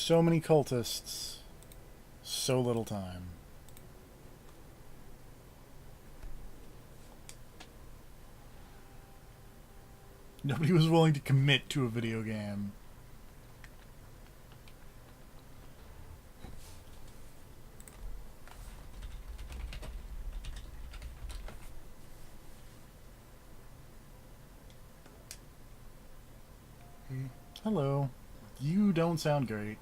So many cultists, so little time. Nobody was willing to commit to a video game. Hello. You don't sound great.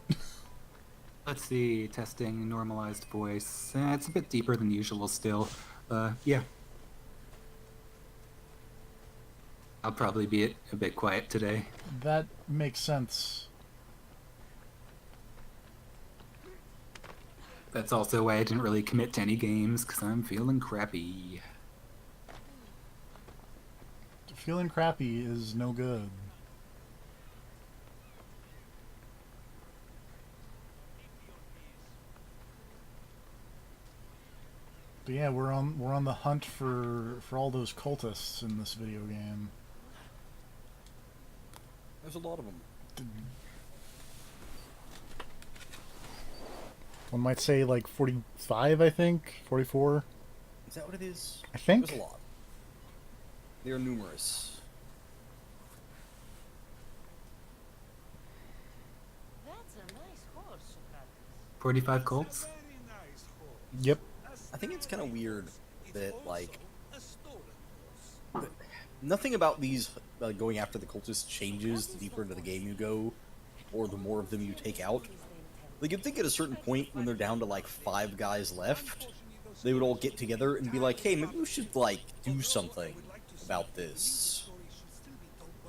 Let's see, testing normalized voice. It's a bit deeper than usual still. Yeah. I'll probably be a bit quiet today. That makes sense. That's also why I didn't really commit to any games, because I'm feeling crappy. Feeling crappy is no good. But yeah, we're on the hunt for all those cultists in this video game. There's a lot of them. One might say like 45, I think, 44. Is that what it is? I think. There's a lot. They are numerous. That's a nice horse, Socrates. 45 Colts? Yep. I think it's kind of weird that, like, nothing about these going after the cultists changes the deeper into the game you go, or the more of them you take out. Like, you'd think at a certain point when they're down to, like, 5 guys left, they would all get together and be like, hey, maybe we should, like, do something about this.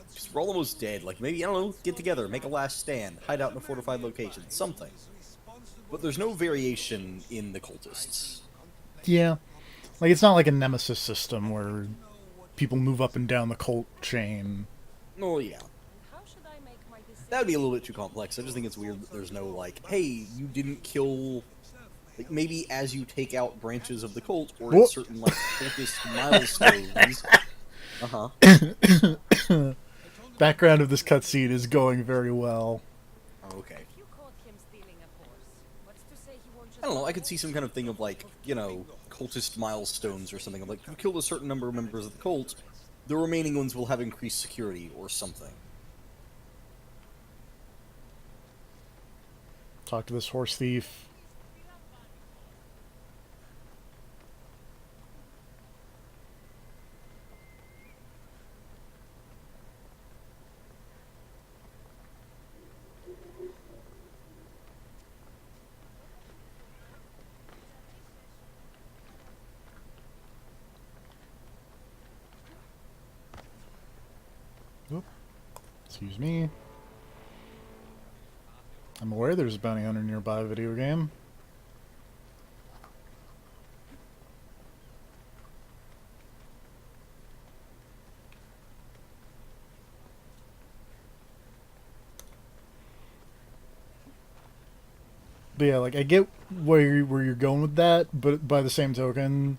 Because we're all almost dead. Like, maybe, I don't know, get together, make a last stand, hide out in a fortified location, something. But there's no variation in the cultists. Yeah. Like, it's not like a nemesis system where people move up and down the cult chain. Oh, yeah. How should I make my decision? That would be a little bit too complex. I just think it's weird that there's no, like, hey, you didn't kill... Like, maybe as you take out branches of the cult, or at certain, like, cultist milestones... Uh-huh. Background of this cutscene is going very well. Oh, okay. If you caught him stealing a horse, what's to say he won't just I don't know, I could see some kind of thing of, like, you know, cultist milestones or something. Of, like, if you killed a certain number of members of the cult, the remaining ones will have increased security, or something. Talk to this horse thief. Oop. Excuse me. I'm aware there's a bounty hunter nearby a video game. But yeah, like, I get where you're going with that, but by the same token,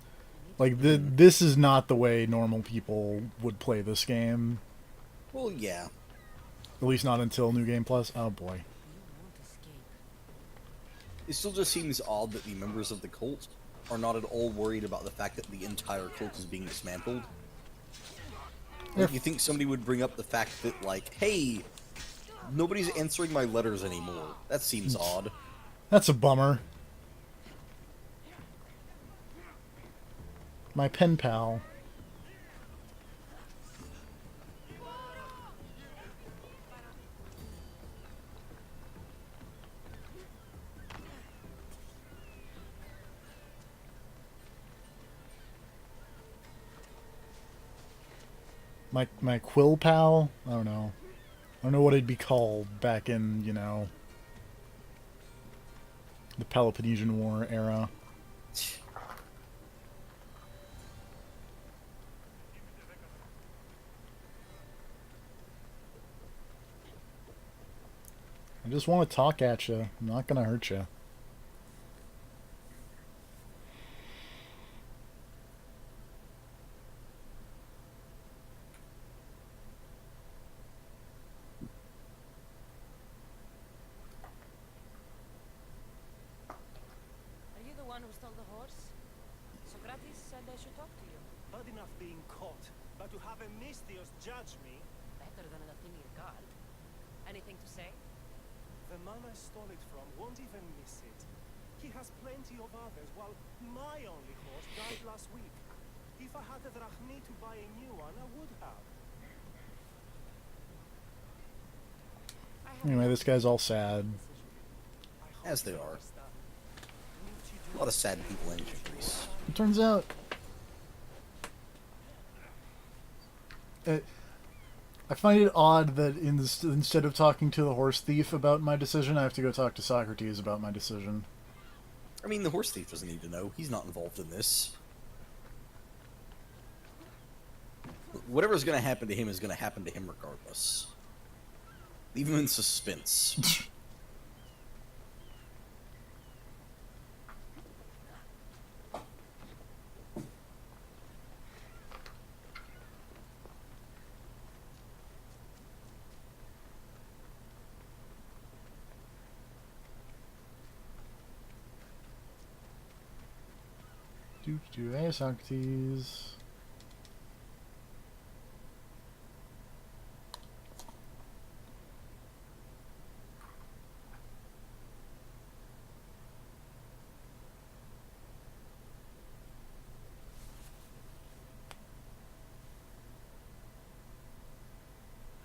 like, this is not the way normal people would play this game. Well, yeah. At least not until New Game Plus. Oh boy. you won't escape. It still just seems odd that the members of the cult are not at all worried about the fact that the entire cult is being dismantled. Like, you think somebody would bring up the fact that, like, hey, nobody's answering my letters anymore. That seems odd. That's a bummer. My pen pal. My quill pal? I don't know. I don't know what it'd be called back in, you know, the Peloponnesian War era. I just want to talk at you. I'm not gonna hurt you. said I should talk to you. Bad enough being caught, but to have a Mystios judge me, Better than an Athenian guard. Anything to say? the man I stole it from won't even miss it. He has plenty of others, while my only horse died last week. If I had the drachmi to buy a new one, I would have. I have Anyway, this guy's all sad. As they are. A lot of sad people in Greece. It turns out, I find it odd that instead of talking to the horse thief about my decision, I have to go talk to Socrates about my decision. I mean, the horse thief doesn't need to know. He's not involved in this. Whatever's going to happen to him is going to happen to him regardless. Leave him in suspense. Hey, Socrates.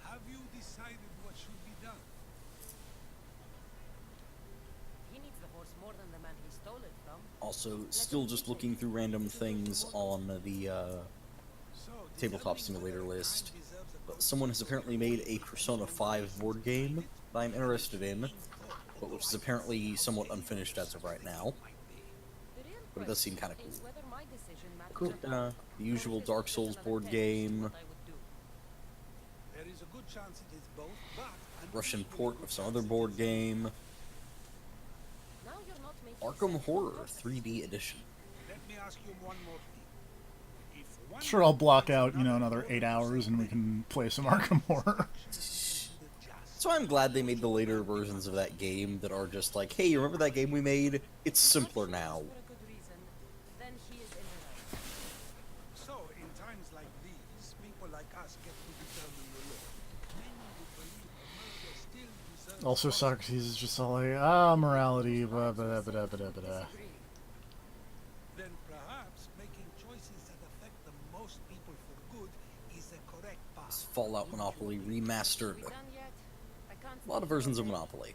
Have you decided what should be done? He needs the horse more than the man he stole it from. Also, still just looking through random things on the So, tabletop simulator list. But someone has apparently made a Persona 5 board game that I'm interested in, but which is apparently somewhat unfinished as of right now. The real But it does seem question kinda cool. is whether my decision matters Cool. enough. The usual Unless Dark there's Souls another board test, is game, what I would do. There is a good chance it is both, but Russian port of some other board game, Now you're not making Arkham sense. Horror 3D edition. let me ask you one more thing. If one Sure, I'll block out, another 8 hours and we can play some Arkham Horror. So I'm glad they made the later versions of that game that are just like, hey, remember that game we made? It's simpler now. For a good reason, then he is in the right. So, in times like these, people like us get to determine the law. Many would believe a murder still deserves Also, punishment. Socrates is just all like, morality, blah, blah, blah, blah, blah, blah. Disagree. Then perhaps making choices that affect the most people for good is a correct path. Fallout Monopoly remastered. We done yet? I can't A lot of versions of Monopoly.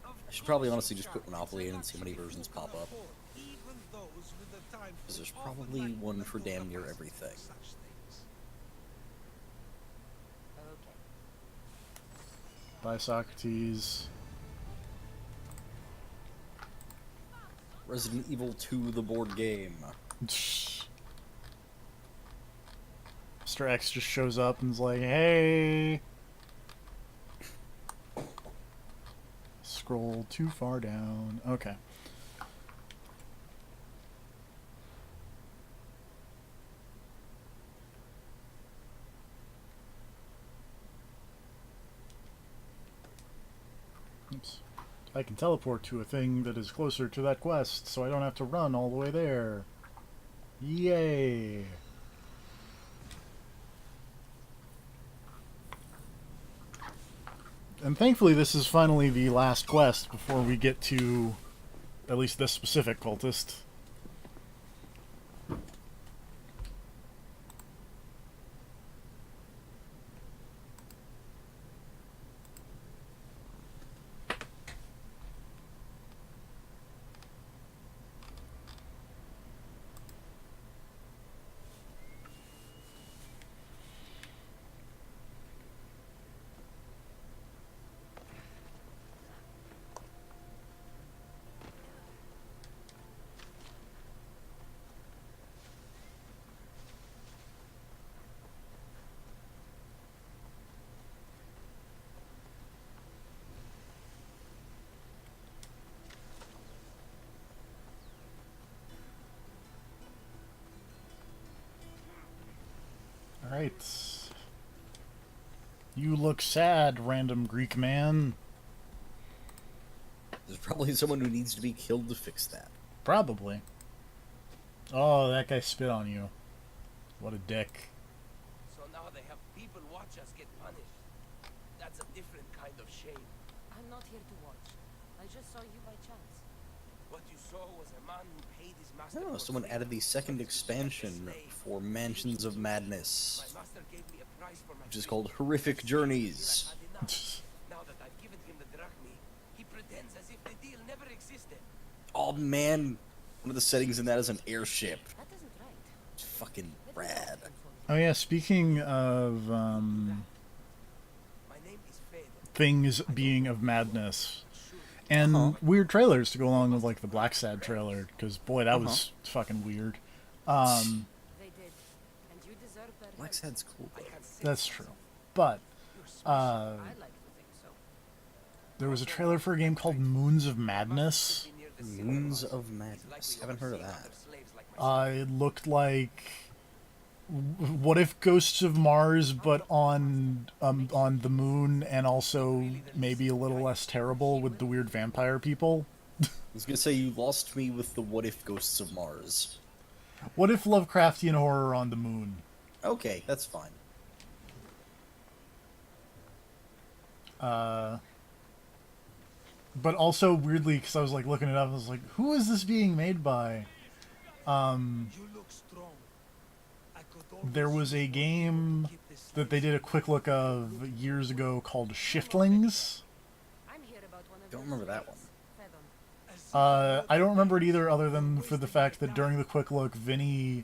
I should probably honestly just put Monopoly in and see how many versions pop up. Even those with the time Because there's often probably lack one the for mental damn near capacity for everything. such things. Okay. Bye, Socrates. Resident Evil 2, the board game. Mr. X just shows up and's like, hey. Scroll too far down. Okay. Oops. I can teleport to a thing that is closer to that quest, so I don't have to run all the way there. Yay! And thankfully this is finally the last quest before we get to at least this specific cultist. Alright. You look sad, random Greek man. There's probably someone who needs to be killed to fix that. Probably. Oh, that guy spit on you. What a dick. So now they have people watch us get punished. That's a different kind of shame. I'm not here to watch. I just saw you by chance. What you saw was a man who paid his master Oh, for someone freedom, added the second but he was like a expansion slave. for Mansions of Madness, My master gave me a price for my which is freedom. called Horrific Journeys. I've had enough. Now that I've given him the drachmi, he pretends as if the deal never existed. Oh man, one of the settings in that is an airship. That isn't right. It's fucking rad. Oh yeah, speaking of My name is Fedor. things being of madness, and weird trailers to go along with like the Black Sad trailer, because boy, that was fucking weird. They did. And you deserve better. Black Sad's cool. I Though. had six That's true. But I like to think so. there was a trailer for a game called Moons of Madness. Moons of Madness. Haven't heard of that. It looked like what if Ghosts of Mars, but on the moon, and also maybe a little less terrible with the weird vampire people. I was gonna say you lost me with the what if Ghosts of Mars. What if Lovecraftian horror on the moon? Okay, that's fine. But also weirdly, because I was like looking it up, I was like, who is this being made by? You look strong. I could always There was a game that they did a quick look of years ago called Shiftlings. I'm here about one of Don't those remember that things. one. Fedon. I don't remember it either, other than for the fact that during the quick look, Vinny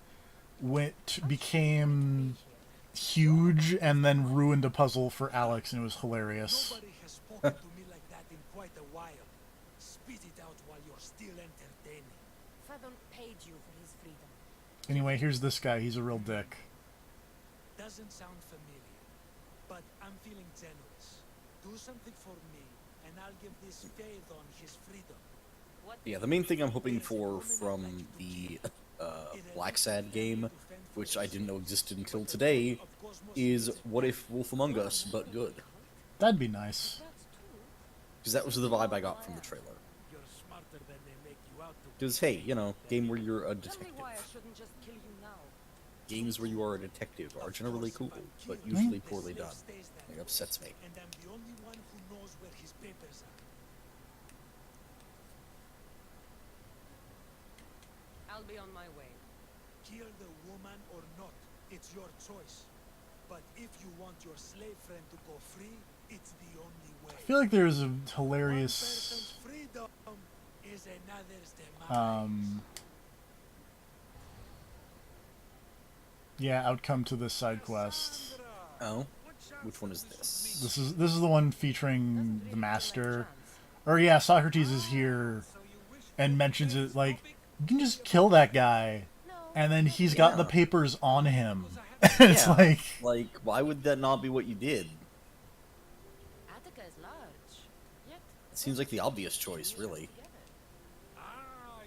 became huge and then ruined a puzzle for Alex, and it was hilarious. Nobody has spoken to me like that in quite a while. Spit it out while you're still entertaining. Fedon paid you for his freedom. Anyway, here's this guy. He's a real dick. Doesn't sound familiar, but I'm feeling generous. Do something for me, and I'll give this Phaethon his freedom. What Yeah, the main thing I'm hoping for from the Black Sad game, which I didn't know existed until today, is What If Wolf Among Us, but good. That'd be nice. that's true. Because that was the vibe I got from the trailer. You're smarter than they make you out to be. Because, hey, you know, game where you're a Tell me detective. why I shouldn't just kill you now. Games where you are a detective are generally cool, but usually poorly done. It upsets me. And I'm the only one who knows where his papers are. I'll be on my way. Kill the woman or not, it's your choice. But if you want your slave friend to go free, it's the only way. I feel like there's a One hilarious person's freedom is another's demise. yeah, outcome to this side quest. Oh? Which one is this? This is the one featuring the master. Or yeah, Socrates is here and mentions it like, you can just kill that guy, and then he's got the Yeah. papers on him. It's Yeah. like, Why would that not be what you did? Attica is large. Yet It seems like the obvious choice, really.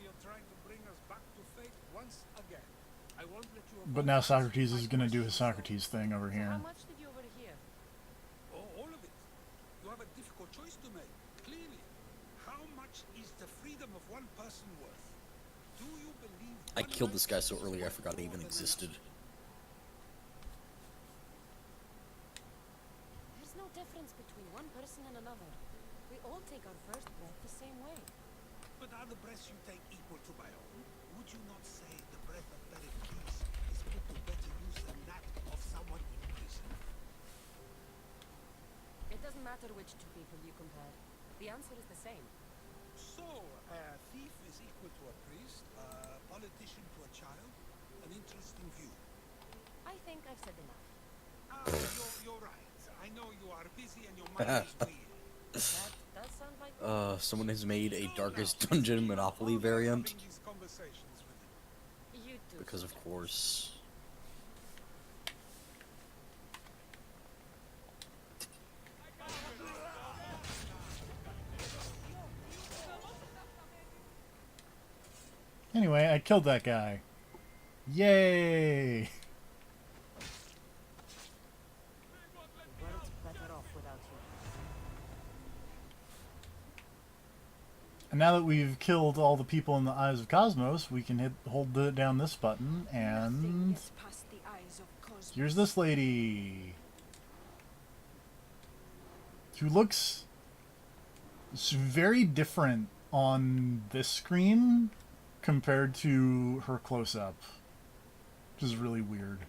You're trying to bring us back to fate once again. I won't let you but now Socrates is gonna do his Socrates thing over How here. much did you overhear? Oh, all of it. You have a difficult choice to make. Clearly. How much is the freedom of one person worth? Do you believe I one killed this guy life so is early I worth forgot it more even than existed. another? There's no difference between one person and another. We all take our first breath the same way. But are the breaths you take equal to my own? Would you not say the breath of Pericles is put to better use than that of someone in prison? It doesn't matter which two people you compare. The answer is the same. So, a thief is equal to a priest, a politician to a child? An interesting view. I think I've said enough. You're right. I know you are busy and your mind is weird. That does sound like Someone has made a Darkest Dungeon Monopoly variant. Having these conversations with him. you do. Because of course. Anyway, I killed that guy. Yay! The world's better off without And now that we've killed all the people in the Eyes of Cosmos, we can down this button, and Gets past the eyes of Cosmos. here's this lady, who looks very different on this screen compared to her close-up, which is really weird.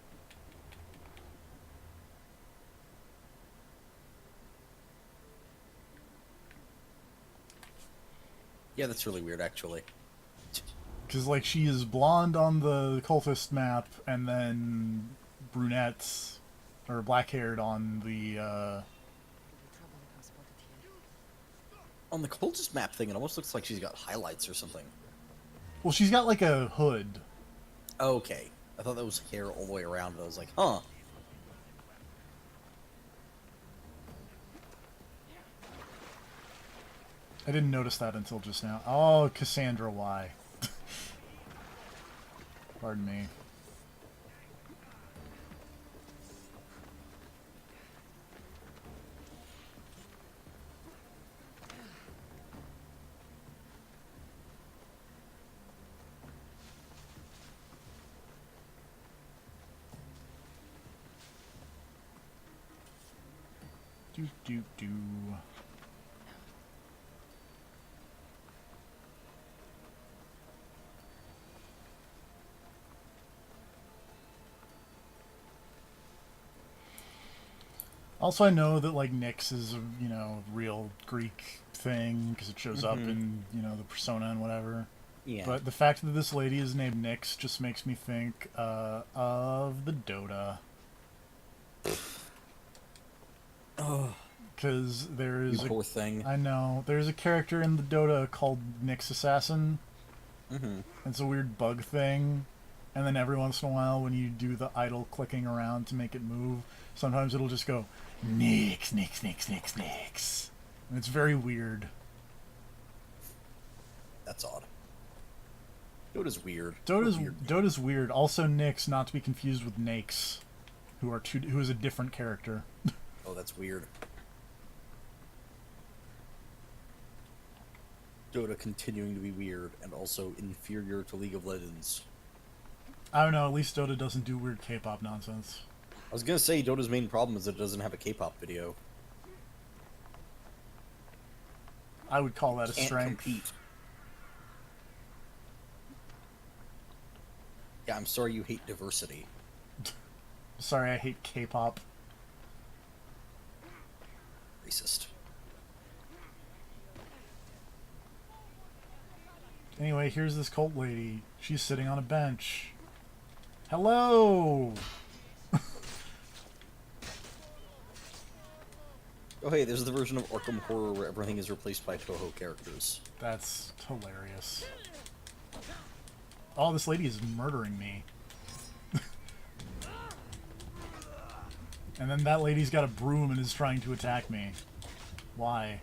Yeah, that's really weird, actually. Because, like, she is blonde on the cultist map, and then brunette, or black-haired on the, On the cultist map thing, it almost looks like she's got highlights or something. well, she's got, like, a hood. Okay. I thought that was hair all the way around, but I was like, huh. I didn't notice that until just now. Oh, Cassandra Y. Pardon me. Do do do. Also, I know that, like, Nyx is a, real Greek thing, because it shows up in, the persona and whatever. Yeah. But the fact that this lady is named Nyx just makes me think of the Dota. Oh, Because there's you poor thing. I know. There's a character in the Dota called Nyx Assassin. Mm-hmm. It's a weird bug thing. And then every once in a while, when you do the idle clicking around to make it move, sometimes it'll just go, Nyx, Nyx, Nyx, Nyx, Nyx. And it's very weird. That's odd. Dota's weird. Dota's weird. Also Nyx, not to be confused with Nakes, who is a different character. Oh, that's weird. Dota continuing to be weird and also inferior to League of Legends. I don't know, at least Dota doesn't do weird K-pop nonsense. I was gonna say Dota's main problem is that it doesn't have a K-pop video. I would call that a Can't strength. compete. Yeah, I'm sorry you hate diversity. Sorry, I hate K-pop. Racist. Anyway, here's this cult lady. She's sitting on a bench. Hello! Oh hey, there's the version of Arkham Horror where everything is replaced by Toho characters. That's hilarious. Oh, this lady is murdering me. And then that lady's got a broom and is trying to attack me. Why?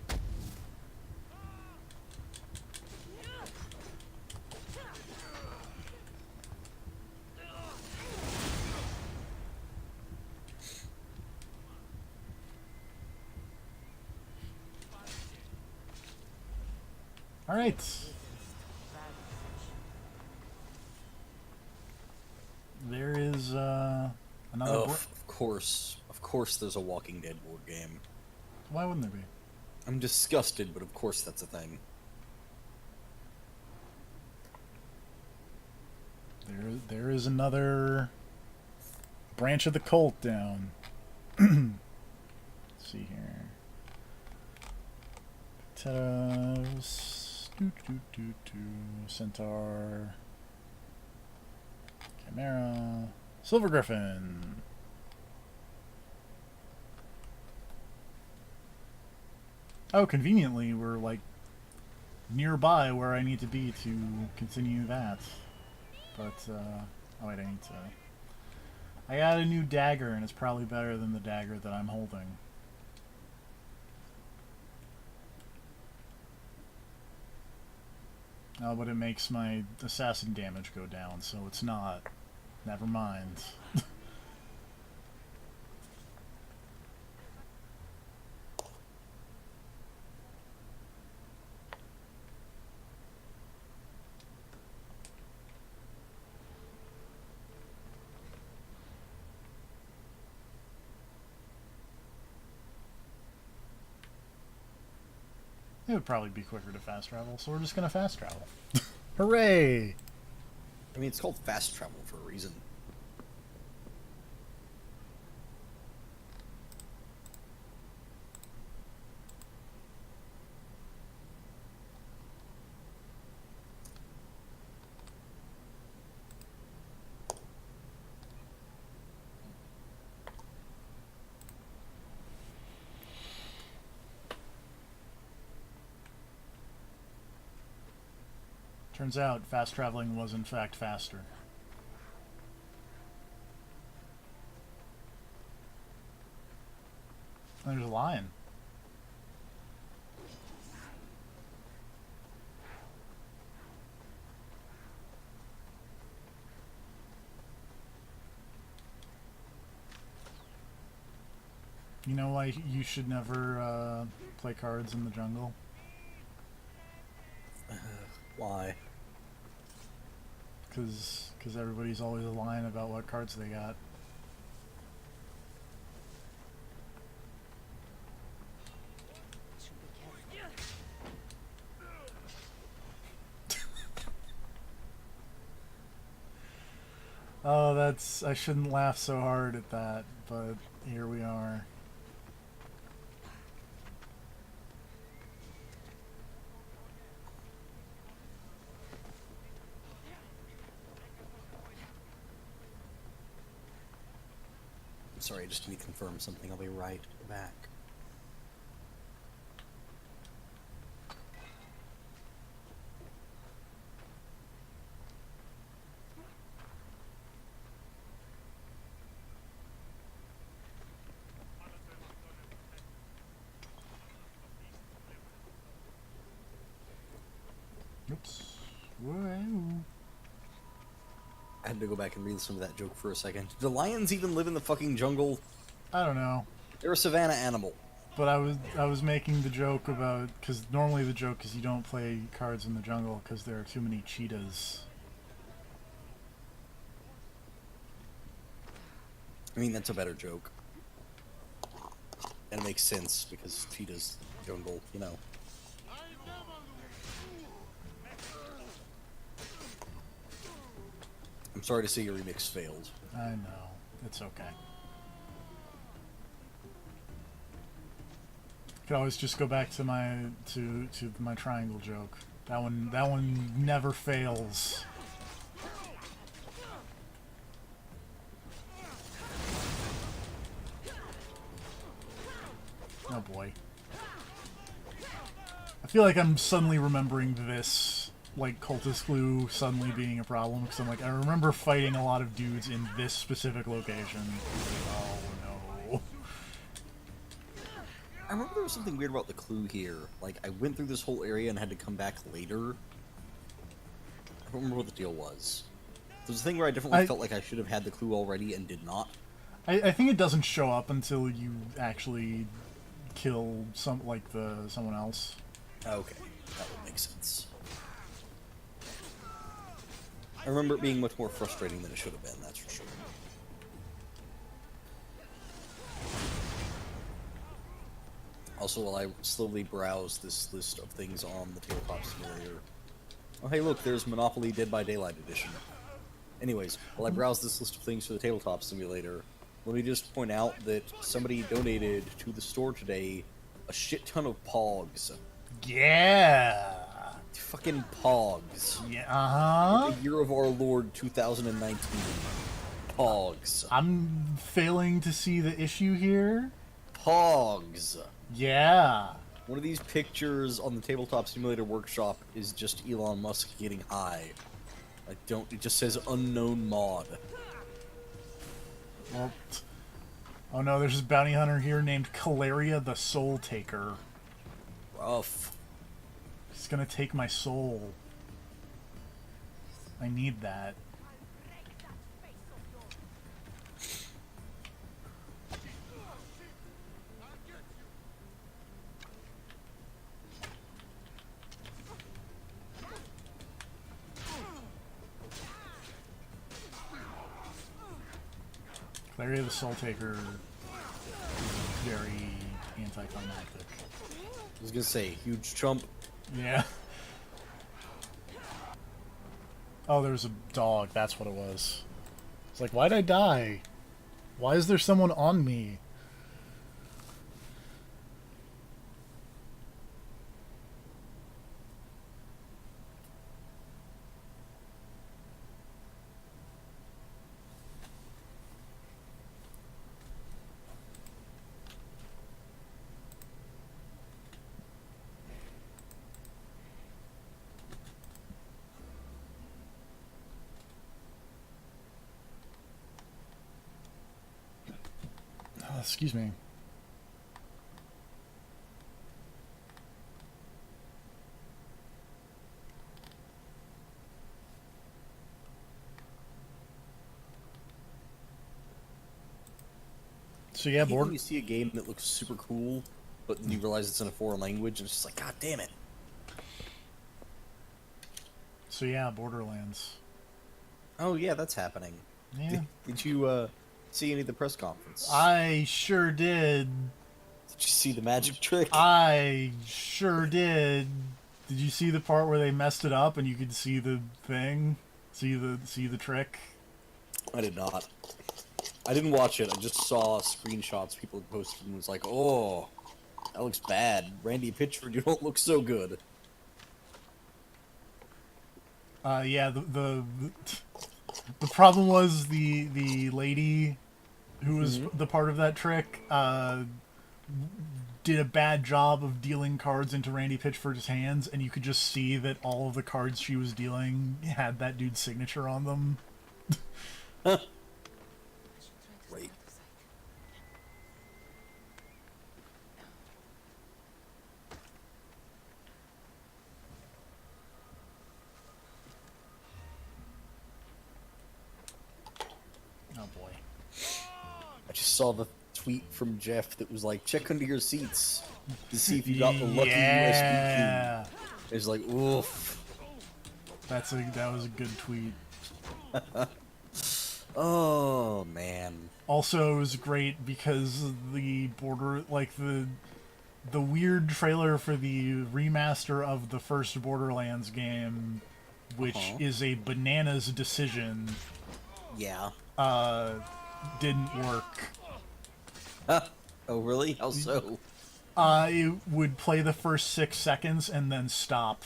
Alright. There is, another... Oh, of course there's a Walking Dead board game. Why wouldn't there be? I'm disgusted, but of course that's a thing. There is another branch of the cult down. Let's see here. Potatoes. Centaur. Chimera. Silver Griffin. Oh, conveniently, we're, like, nearby where I need to be to continue that. But, oh wait, I need to... I got a new dagger, and it's probably better than the dagger that I'm holding. Oh, but it makes my assassin damage go down, so it's not. Never mind. It would probably be quicker to fast travel, so we're just gonna fast travel. Hooray! I mean, it's called fast travel for a reason. Turns out fast traveling was in fact faster. There's a lion. You know why you should never play cards in the jungle? Why? Because everybody's always lying about what cards they got. Oh, that's... I shouldn't laugh so hard at that, but here we are. Sorry, I just need to confirm something. I'll be right back. Oops. Whoa. I had to go back and read some of that joke for a second. Do lions even live in the fucking jungle? I don't know. They're a savanna animal. But I was making the joke about... Because normally the joke is you don't play cards in the jungle because there are too many cheetahs. I mean, that's a better joke. And it makes sense because cheetahs, jungle, you know. I'm sorry to see your remix failed. I know. It's okay. Could always just go back to my my triangle joke. That one never fails. Oh boy. I feel like I'm suddenly remembering this, like, cultist glue suddenly being a problem, because I'm like, I remember fighting a lot of dudes in this specific location. Oh no. I remember there was something weird about the clue here. Like, I went through this whole area and had to come back later. I don't remember what the deal was. There's a thing where I definitely felt like I should have had the clue already and did not. I think it doesn't show up until you actually kill someone else. Okay, that would make sense. I remember it being much more frustrating than it should have been, that's for sure. Also, while I slowly browse this list of things on the Tabletop Simulator... Oh, hey look, there's Monopoly Dead by Daylight Edition. Anyways, while I browse this list of things for the Tabletop Simulator, let me just point out that somebody donated to the store today a shit ton of Pogs. Yeah! Fucking Pogs. Yeah, uh-huh. The year of our Lord 2019. Pogs. I'm failing to see the issue here. Pogs. Yeah. One of these pictures on the Tabletop Simulator Workshop is just Elon Musk getting high. It just says unknown mod. Well, oh no, there's this bounty hunter here named Caleria the Soul Taker. Rough. He's gonna take my soul. I need that. Caleria the Soul Taker is very anticlimactic. I was gonna say, huge chump. Yeah. Oh, there's a dog. That's what it was. It's like, why'd I die? Why is there someone on me? Excuse me. So yeah, I hate when board. you see a game that looks super cool, but then you realize it's in a foreign language, and it's just like, God damn it. So yeah, Borderlands. Oh yeah, that's happening. Yeah, Did you see any of the press conference? I sure did. Did you see the magic trick? I sure did. Did you see the part where they messed it up and you could see the thing? See the trick? I did not. I didn't watch it. I just saw screenshots people had posted and was like, "Oh, that looks bad. Randy Pitchford, you don't look so good." Yeah, the problem was the lady who was the part of that trick did a bad job of dealing cards into Randy Pitchford's hands, and you could just see that all of the cards she was dealing had that dude's signature on them. Wait. Oh boy. I just saw the tweet from Jeff that was like, "Check under your seats to see if you got the lucky Yeah. USB key." It's like, oof. That was a good tweet. Oh man. Also, it was great because the weird trailer for the remaster of the first Borderlands game, which is a bananas decision, Yeah. didn't work. Oh really? How so? It would play the first 6 seconds and then stop.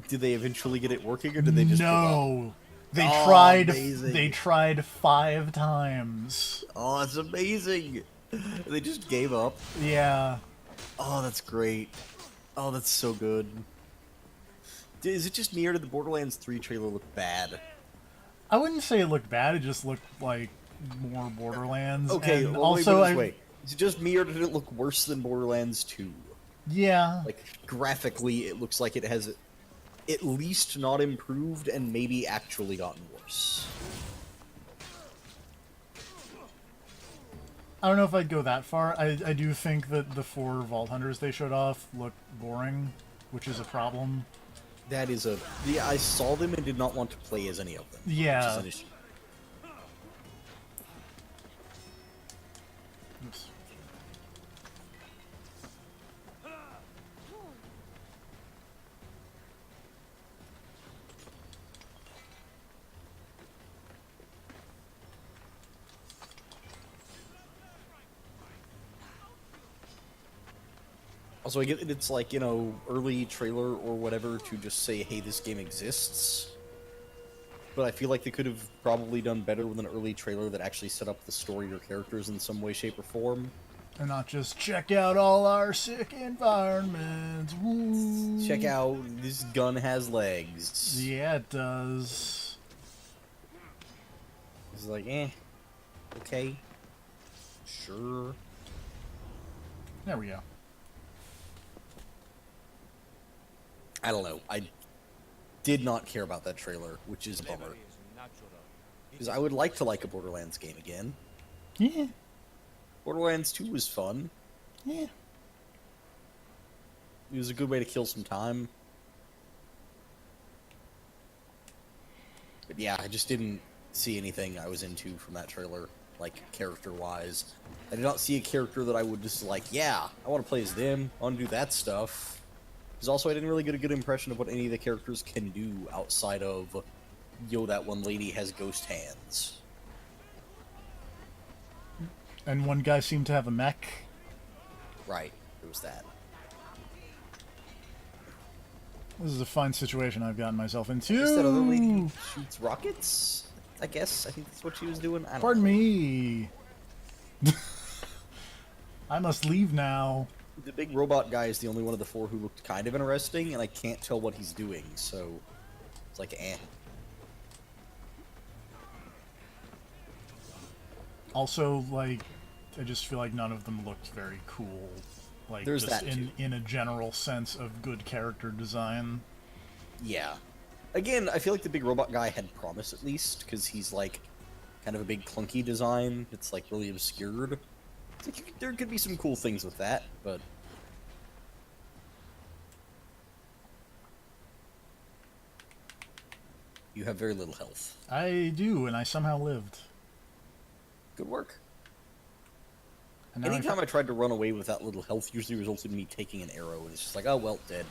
Did they eventually get it working, or did they just give up? No. They Oh, tried amazing. they tried 5 times. Oh, it's amazing. They just gave up. Yeah. Oh, that's great. Oh, that's so good. Is it just me, or did the Borderlands 3 trailer look bad? I wouldn't say it looked bad, it just looked like more Borderlands. Okay, and well, also wait. Is it just me, or did it look worse than Borderlands 2? Yeah. Like, graphically, it looks like it has at least not improved and maybe actually gotten worse. I don't know if I'd go that far. I do think that the 4 Vault Hunters they showed off look boring, which is a problem. That is yeah, I saw them and did not want to play as any of them. Yeah. Which is an issue. Oops. Also, I get that it's like, early trailer or whatever to just say, hey, this game exists. But I feel like they could have probably done better with an early trailer that actually set up the story or characters in some way, shape, or form. And not just check out all our sick environments. Woo. Check out, this gun has legs. Yeah, it does. It's like, okay. Sure. There we go. I don't know. I did not care about that trailer, which is a bummer. Because I would like to like a Borderlands game again. Yeah. Borderlands 2 was fun. Yeah. It was a good way to kill some time. But yeah, I just didn't see anything I was into from that trailer. like character-wise. I did not see a character that I would just like, yeah, I want to play as them, I want to do that stuff. Because also I didn't really get a good impression of what any of the characters can do outside of, yo, that one lady has ghost hands. And one guy seemed to have a mech. Right, it was that. This is a fine situation I've gotten myself into. Is that other lady who shoots rockets? I guess. I think that's what she was doing. I don't Pardon know. me. I must leave now. The big robot guy is the only one of the four who looked kind of interesting, and I can't tell what he's doing, so it's like, eh. Also, like, I just feel like none of them looked very cool. Like, There's just that, too. in a general sense of good character design. Yeah. Again, I feel like the big robot guy had promise, at least, because he's, like, kind of a big clunky design. It's, like, really obscured. It's like, there could be some cool things with that, but... You have very little health. I do, and I somehow lived. Good work. And now Anytime I tried to run away with that little health usually resulted in me taking an arrow, and it's just like, oh, well, dead.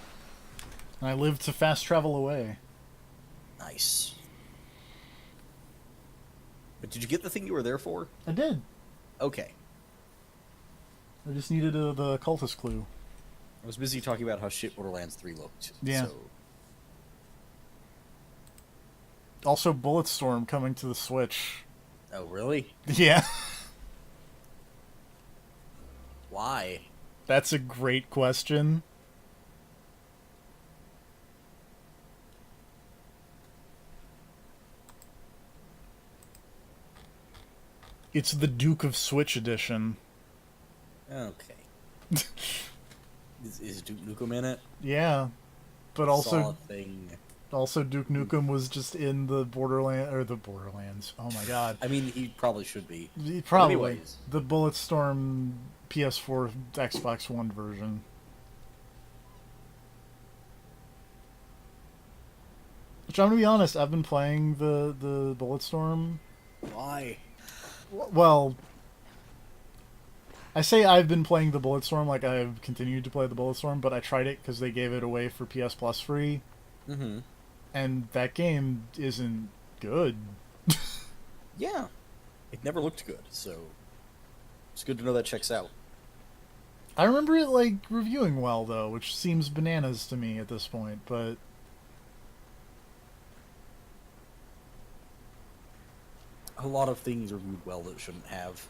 I lived to fast travel away. Nice. But did you get the thing you were there for? I did. Okay. I just needed the cultist clue. I was busy talking about how shit Borderlands 3 looked. Yeah. So... Also, Bulletstorm coming to the Switch. Oh, really? Yeah. Why? That's a great question. It's the Duke of Switch edition. Okay. Is Duke Nukem in it? Yeah. But Saw also a thing. also Duke Nukem was just in the Borderlands. Oh my god. I mean, he probably should be. Probably. Anyways. The Bulletstorm PS4 Xbox One version. Which I'm gonna be honest, I've been playing the Bulletstorm. Why? Well, I say I've been playing the Bulletstorm like I've continued to play the Bulletstorm, but I tried it because they gave it away for PS Plus free, Mm-hmm. and that game isn't good. Yeah. It never looked good, so... It's good to know that checks out. I remember it like reviewing well though, which seems bananas to me at this point, but A lot of things reviewed well that shouldn't have.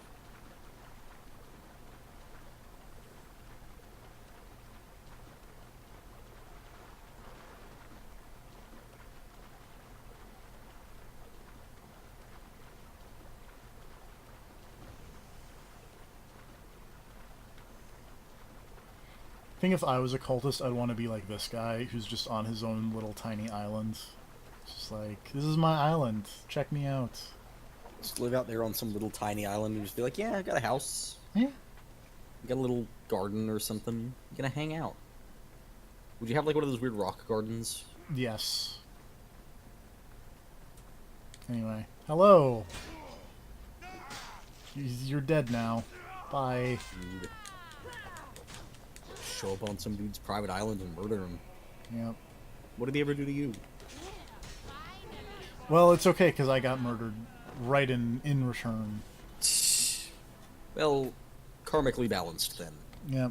I think if I was a cultist, I'd want to be like this guy who's just on his own little tiny island. It's just like, this is my island. Check me out. Just live out there on some little tiny island and just be like, yeah, I got a house. Yeah. You got a little garden or something. You're gonna hang out. Would you have like one of those weird rock gardens? Yes. Anyway, hello. You're dead now. Bye. Dude. Show up on some dude's private island and murder him. Yep. What did he ever do to you? Well, it's okay because I got murdered right in return. Well, karmically balanced then. Yep.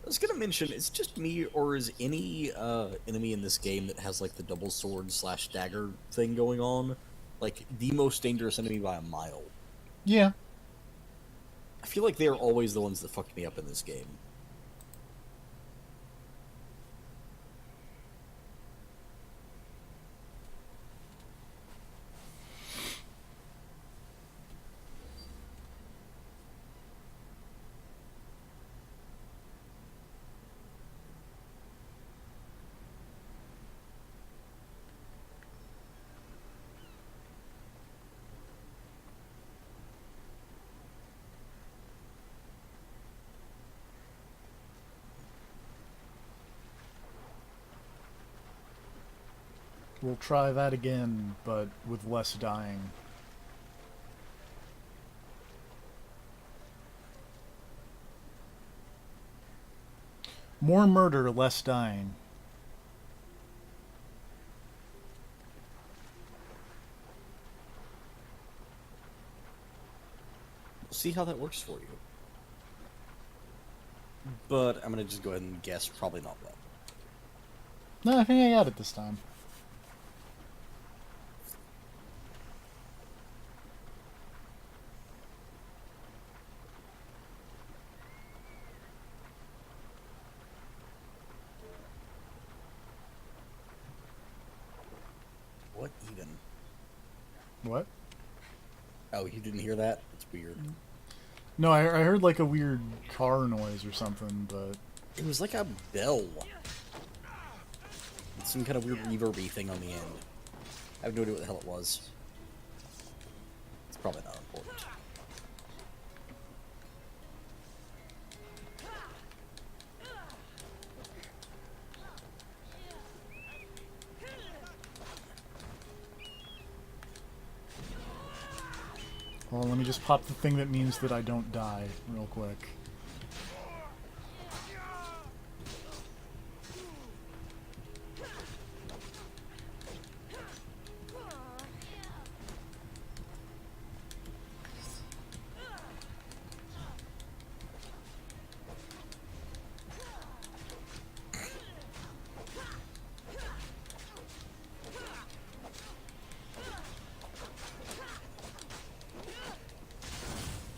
I was gonna mention, it's just me, or is any enemy in this game that has like the double sword / dagger thing going on, like the most dangerous enemy by a mile? Yeah. I feel like they're always the ones that fuck me up in this game. We'll try that again, but with less dying. More murder, less dying. We'll see how that works for you. But I'm gonna just go ahead and guess probably not well. No, I think I got it this time. What even? What? Oh, you didn't hear that? That's weird. No, I heard like a weird car noise or something, but... It was like a bell. It's some kind of weird reverby thing on the end. I have no idea what the hell it was. It's probably not important. Well, let me just pop the thing that means that I don't die real quick.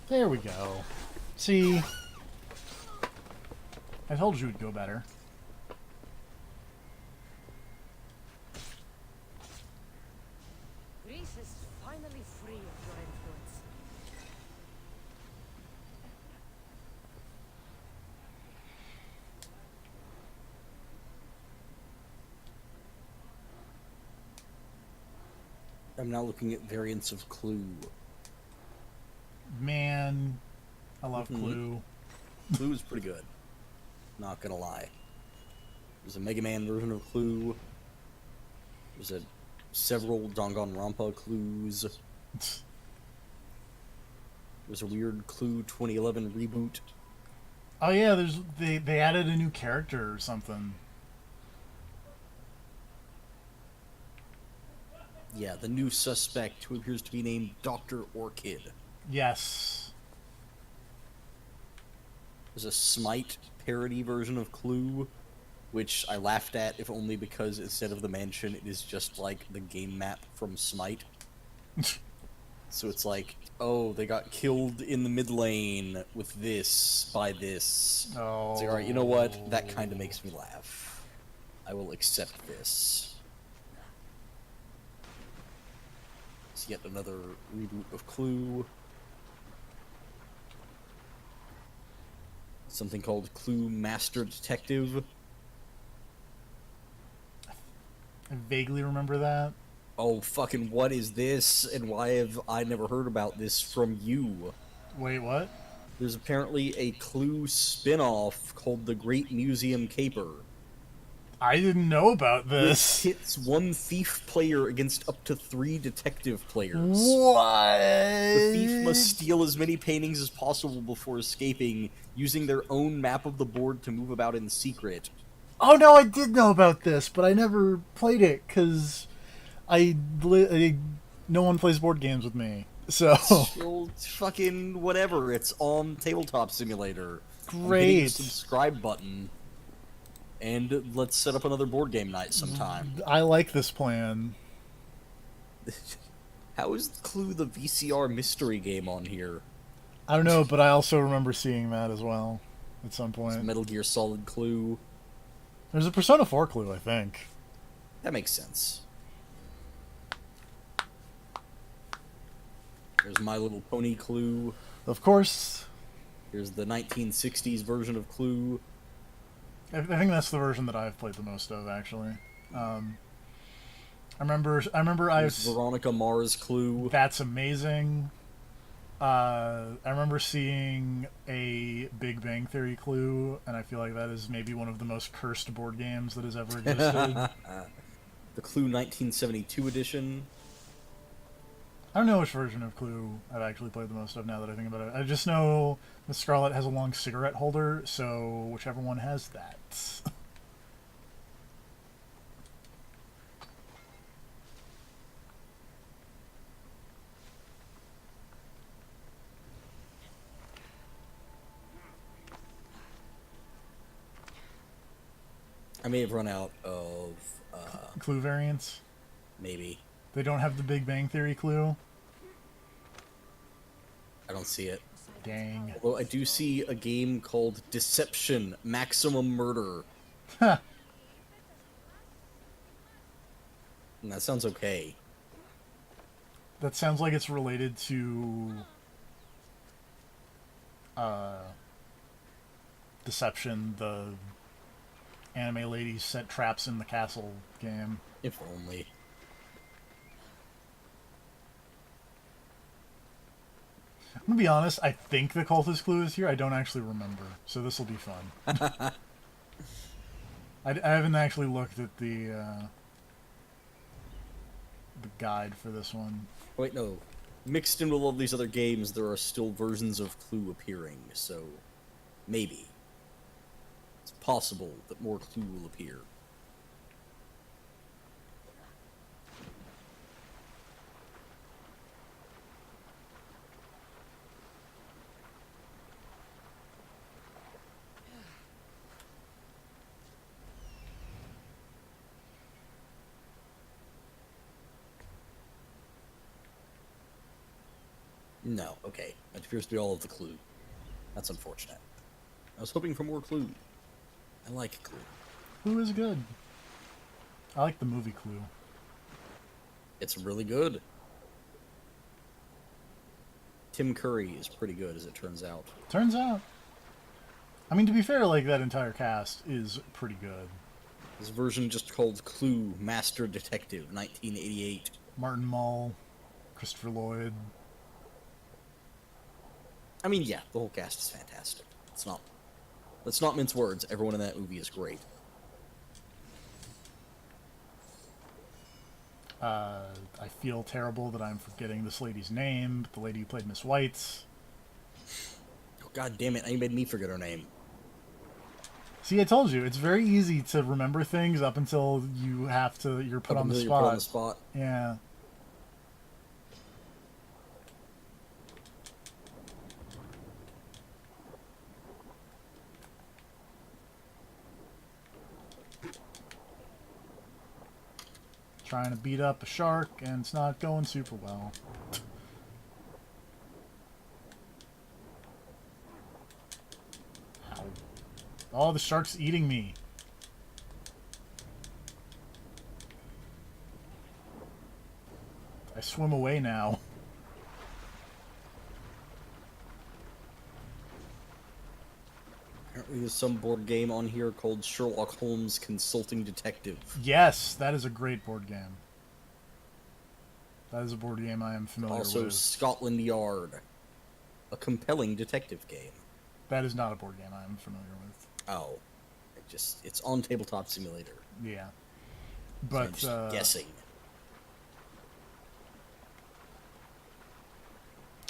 There we go. See? I told you it would go better. Greece is finally free of your influence. I'm now looking at variants of Clue. Man, I love Clue. Clue is pretty good. Not gonna lie. There's a Mega Man version of Clue. There's several Danganronpa Clues. There's a weird Clue 2011 reboot. Oh yeah, they added a new character or something. Yeah, the new suspect who appears to be named Dr. Orchid. Yes. There's a Smite parody version of Clue, which I laughed at, if only because instead of the mansion, it is just like the game map from Smite. So it's like, oh, they got killed in the mid lane with this, by this. Oh. It's like, alright, you know what? That kind of makes me laugh. I will accept this. It's yet another reboot of Clue. Something called Clue Master Detective. I vaguely remember that. Oh, fucking what is this? And why have I never heard about this from you? Wait, what? There's apparently a Clue spin-off called The Great Museum Caper. I didn't know about Which this. hits one thief player against up to 3 detective players. What? The thief must steal as many paintings as possible before escaping, using their own map of the board to move about in secret. Oh no, I did know about this, but I never played it because no one plays board games with me. So Well, fucking whatever. It's on Tabletop Simulator. I'm hitting the great. subscribe button. And let's set up another board game night sometime. I like this plan. How is Clue the VCR mystery game on here? I don't know, but I also remember seeing that as well at some It's point. Metal Gear Solid Clue. There's a Persona 4 clue, I think. That makes sense. There's My Little Pony Clue. Of course. Here's the 1960s version of Clue. I think that's the version that I've played the most of, actually. I remember There's Veronica Mars Clue. That's amazing. I remember seeing a Big Bang Theory clue, and I feel like that is maybe one of the most cursed board games that has ever existed. the Clue 1972 edition. I don't know which version of Clue I've actually played the most of now that I think about it. I just know the Scarlet has a long cigarette holder, so whichever one has that. I may have run out of Clue variants. maybe. They don't have the Big Bang Theory Clue. I don't see it. Dang. Although I do see a game called Deception Maximum Murder. Huh. And that sounds okay. That sounds like it's related to Deception, the anime ladies set traps in the castle game. If only. I'm gonna be honest, I think the cultist clue is here. I don't actually remember, so this will be fun. I haven't actually looked at the guide for this one. Wait, no. Mixed in with all these other games, there are still versions of Clue appearing, so maybe. It's possible that more Clue will appear. No, okay. That appears to be all of the Clue. That's unfortunate. I was hoping for more Clue. I like Clue. Clue is good. I like the movie Clue. It's really good. Tim Curry is pretty good, as it turns out. Turns out. I mean, to be fair, like, that entire cast is pretty good. This version just called Clue Master Detective 1988. Martin Mull, Christopher Lloyd. I mean, yeah, the whole cast is fantastic. Let's not mince words. Everyone in that movie is great. I feel terrible that I'm forgetting this lady's name, the lady who played Miss White. Oh, God damn it, you made me forget her name. See, I told you, it's very easy to remember things up until you're put on the You're spot. put on the spot. Yeah. Trying to beat up a shark, and it's not going super well. Ow. Oh, the shark's eating me. I swim away now. Apparently there's some board game on here called Sherlock Holmes Consulting Detective. Yes, that is a great board game. That is a board game I am familiar Also with. Scotland Yard. A compelling detective game. That is not a board game I am familiar with. Oh. It's on Tabletop Simulator. Yeah. So But, I'm just guessing.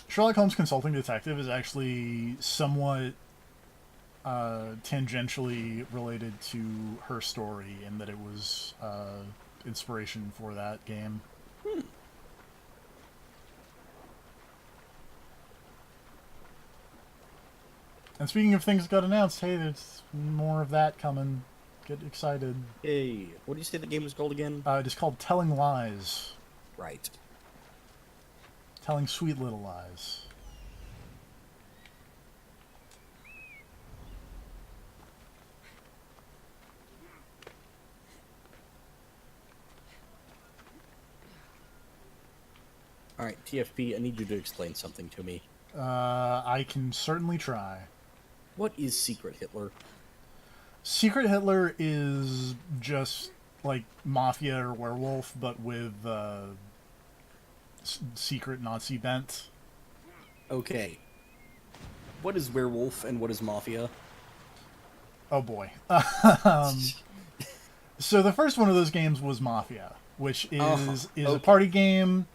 Sherlock Holmes Consulting Detective is actually somewhat tangentially related to her story in that it was inspiration for that game. And speaking of things that got announced, hey, there's more of that coming. Get excited. Hey, what do you say the game was called again? It is called Telling Lies. Right. Telling sweet little lies. Alright, TFP, I need you to explain something to me. I can certainly try. What is Secret Hitler? Secret Hitler is just like Mafia or Werewolf, but with secret Nazi bent. Okay. What is Werewolf and what is Mafia? Oh boy. So the first one of those games was Mafia, which is a okay. party game.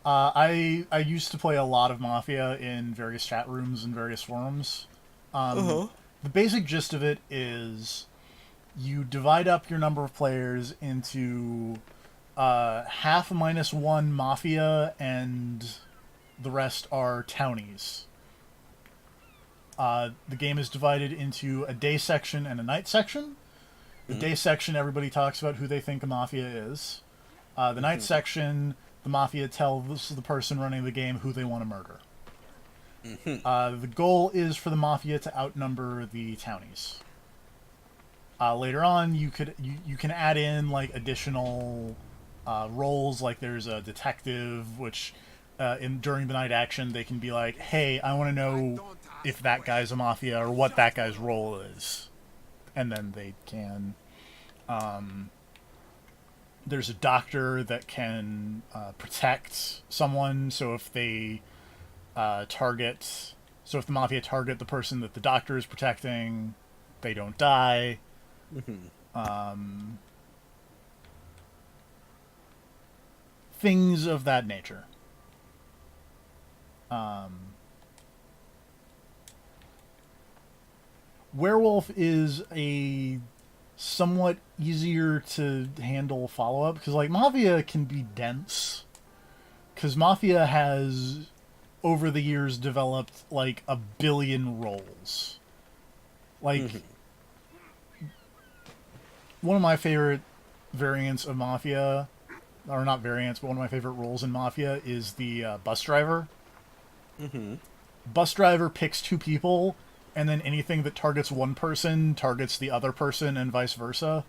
I used to play a lot of Mafia in various chat rooms and various forums. Uh-huh. The basic gist of it is you divide up your number of players into half minus one Mafia and the rest are townies. The game is divided into a day section and a night section. The day section, everybody talks about who they think a Mafia is. The night section, the Mafia tells the person running the game who they want to murder. The goal is for the Mafia to outnumber the townies. Later on, you can add in like additional roles, like there's a detective, which during the night action they can be like, "Hey, I want to know if that guy's a Mafia or what that guy's role is," and then they can. There's a doctor that can protect someone, so if they if the Mafia target the person that the doctor is protecting, they don't die. Things of that nature. Werewolf is a somewhat easier to handle follow-up, because like Mafia can be dense, because Mafia has over the years developed like a billion roles. Like one of my favorite variants of Mafia, or not variants, but one of my favorite roles in Mafia is the bus driver. Bus driver picks two people, and then anything that targets one person targets the other person, and vice versa.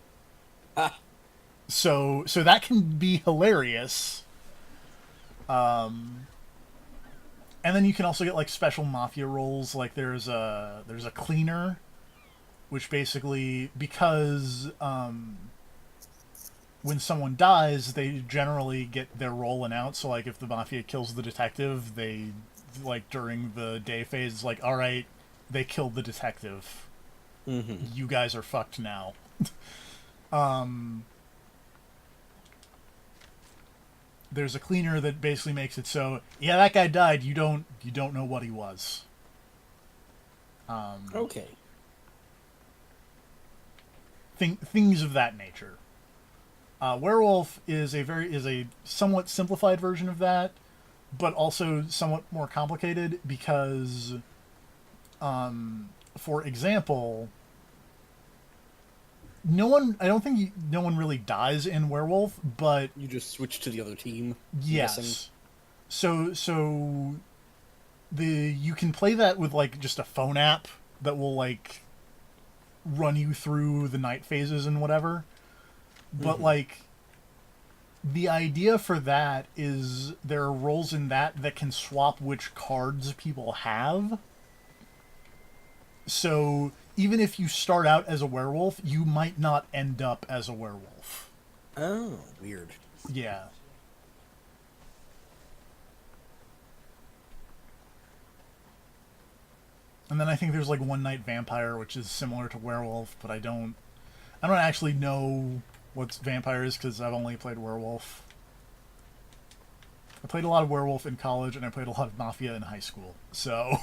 So that can be hilarious. And then you can also get like special Mafia roles. Like there's a cleaner, which basically, because when someone dies, they generally get their role announced. So like if the Mafia kills the detective, they like during the day phase, it's like, all right, they killed the detective. You guys are fucked now. There's a cleaner that basically makes it so, yeah, that guy died. You don't know what he was. Okay. Things of that nature. Werewolf is a somewhat simplified version of that, but also somewhat more complicated because, for example, I don't think no one really dies in Werewolf, but You just switch to the other team. I'm yes. guessing. So you can play that with like just a phone app that will like run you through the night phases and whatever. But like the idea for that is there are roles in that can swap which cards people have. So even if you start out as a werewolf, you might not end up as a werewolf. Oh, weird. Yeah. And then I think there's like One Night Vampire, which is similar to werewolf, but I don't actually know what vampire is because I've only played werewolf. I played a lot of werewolf in college, and I played a lot of Mafia in high school. So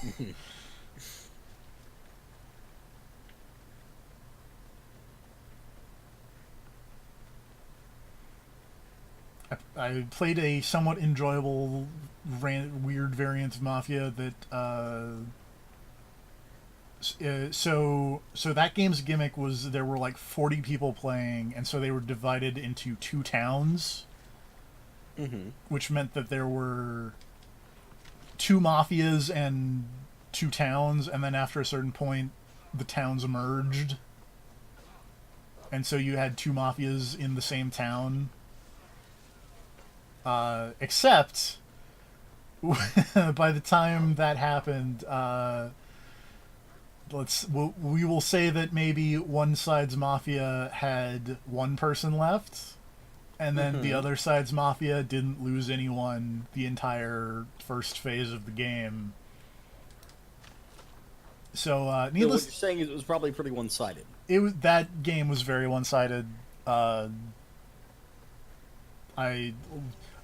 I played a somewhat enjoyable, weird variant of Mafia that. So that game's gimmick was there were like 40 people playing, and so they were divided into two towns, which meant that there were two mafias and two towns, and then after a certain point, the towns merged, and so you had two mafias in the same town. Except by the time that happened, we will say that maybe one side's mafia had one person left, and then the other side's mafia didn't lose anyone the entire first phase of the game. So So what you're saying is it was probably pretty one-sided. that game was very one-sided. Uh, I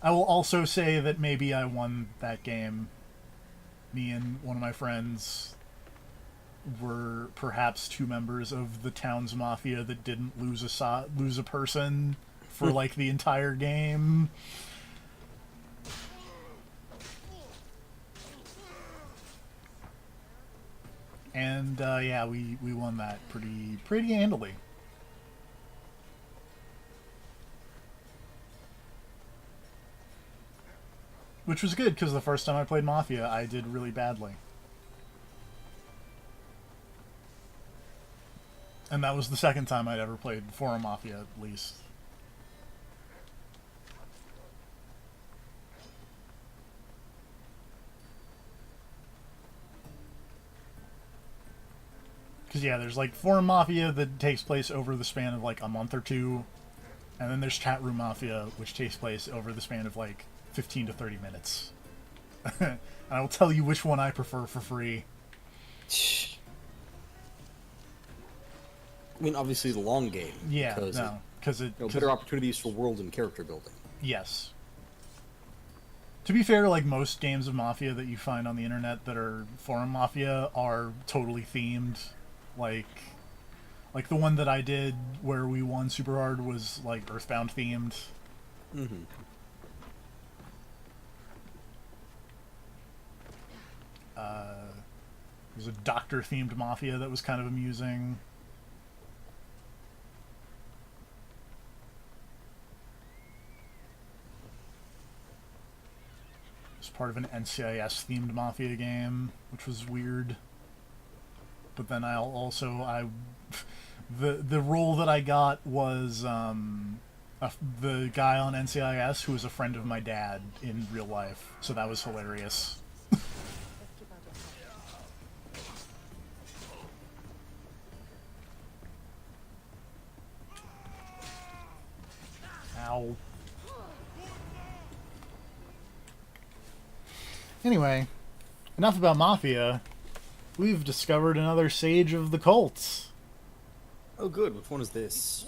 I will also say that maybe I won that game. Me and one of my friends were perhaps two members of the town's mafia that didn't lose a person for like the entire game. And yeah, we won that pretty handily. Which was good because the first time I played Mafia, I did really badly. And that was the second time I'd ever played Forum Mafia, at least. Because, yeah, there's, like, Forum Mafia that takes place over the span of, like, a month or two. And then there's Chat Room Mafia, which takes place over the span of, like, 15 to 30 minutes. I will tell you which one I prefer for free. I mean, obviously the long game. Yeah, because better opportunities for world and character building. Yes. To be fair, like most games of Mafia that you find on the internet that are Forum Mafia are totally themed. Like the one that I did where we won super hard was like Earthbound themed. Mm-hmm. There's a doctor themed Mafia that was kind of amusing. It's part of an NCIS themed Mafia game, which was weird. But then the role that I got was the guy on NCIS who was a friend of my dad in real life, so that was hilarious. Let's keep out of sight. Ow. Anyway, enough about Mafia. We've discovered another Sage of the Cults. Oh, good. Which one is this?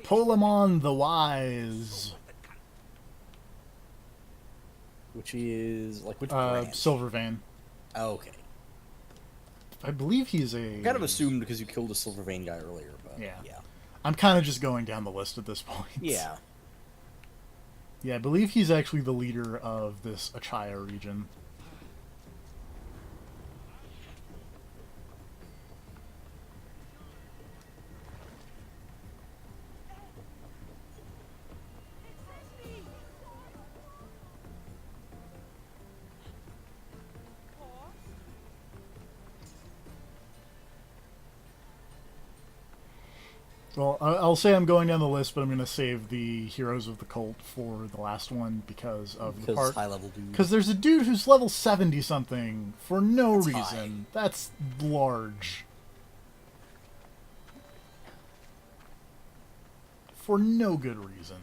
Polemon the Wise. Which is like which brand? Silvervein. Oh, okay. I believe he's a... Kind of assumed because you killed a Silver Vein guy earlier, but Yeah. yeah. I'm kind of just going down the list at this point. Yeah. Yeah, I believe he's actually the leader of this Achaya region. Well, I'll say I'm going down the list, but I'm going to save the Heroes of the Cult for the last one because of the part. High level dude. Because there's a dude who's level 70 something for no That's reason. That's large. For no good reason.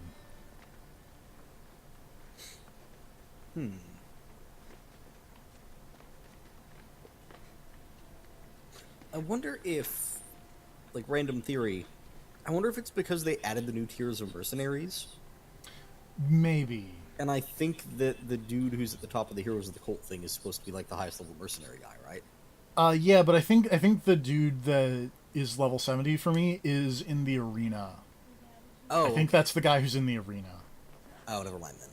I wonder if, like, random theory, I wonder if it's because they added the new tiers of mercenaries. Maybe. And I think that the dude who's at the top of the Heroes of the Cult thing is supposed to be like the highest level mercenary guy, right? Yeah, but I think the dude that is level 70 for me is in the arena. Oh. I think that's the guy who's in the arena. Oh, never mind then.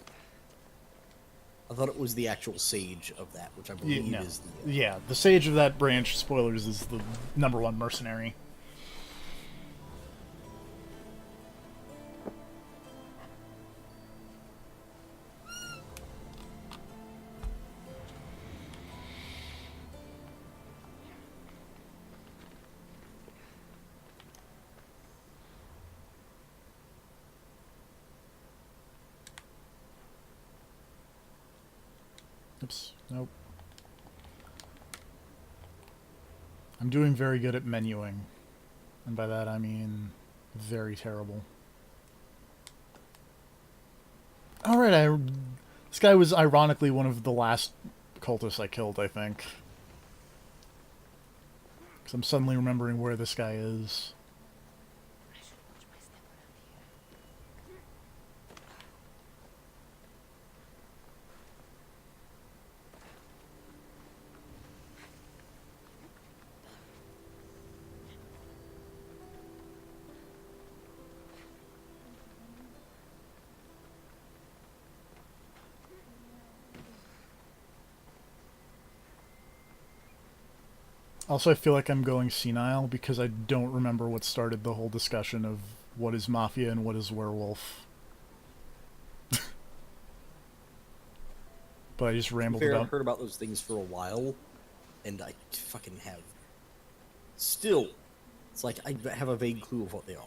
I thought it was the actual sage of that, which I believe No. is the... Yeah, the sage of that branch, spoilers, is the #1 mercenary. Oops, nope. I'm doing very good at menuing. And by that I mean very terrible. Alright, this guy was ironically one of the last cultists I killed, I think. Because I'm suddenly remembering where this guy is. Also, I feel like I'm going senile because I don't remember what started the whole discussion of what is mafia and what is werewolf. But I just To be rambled fair, I've about. heard about those things for a while, and I fucking have. Still, it's like I have a vague clue of what they are.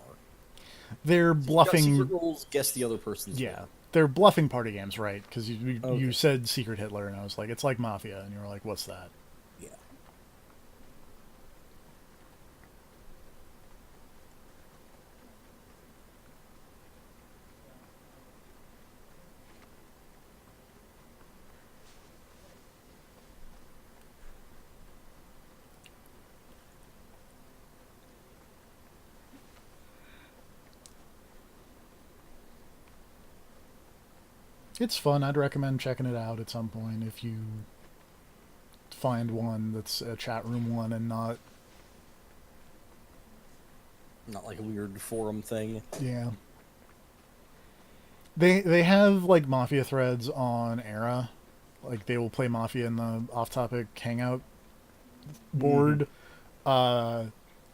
They're You've got secret bluffing. roles, guess the other person's Yeah, role. they're bluffing party games, right? Because you Okay. said Secret Hitler, and I was like, it's like mafia, and you were like, what's that? Yeah. It's fun. I'd recommend checking it out at some point if you find one that's a chat room one and not. Not like a weird forum thing. Yeah. They have like mafia threads on Era. Like they will play mafia in the off-topic hangout board.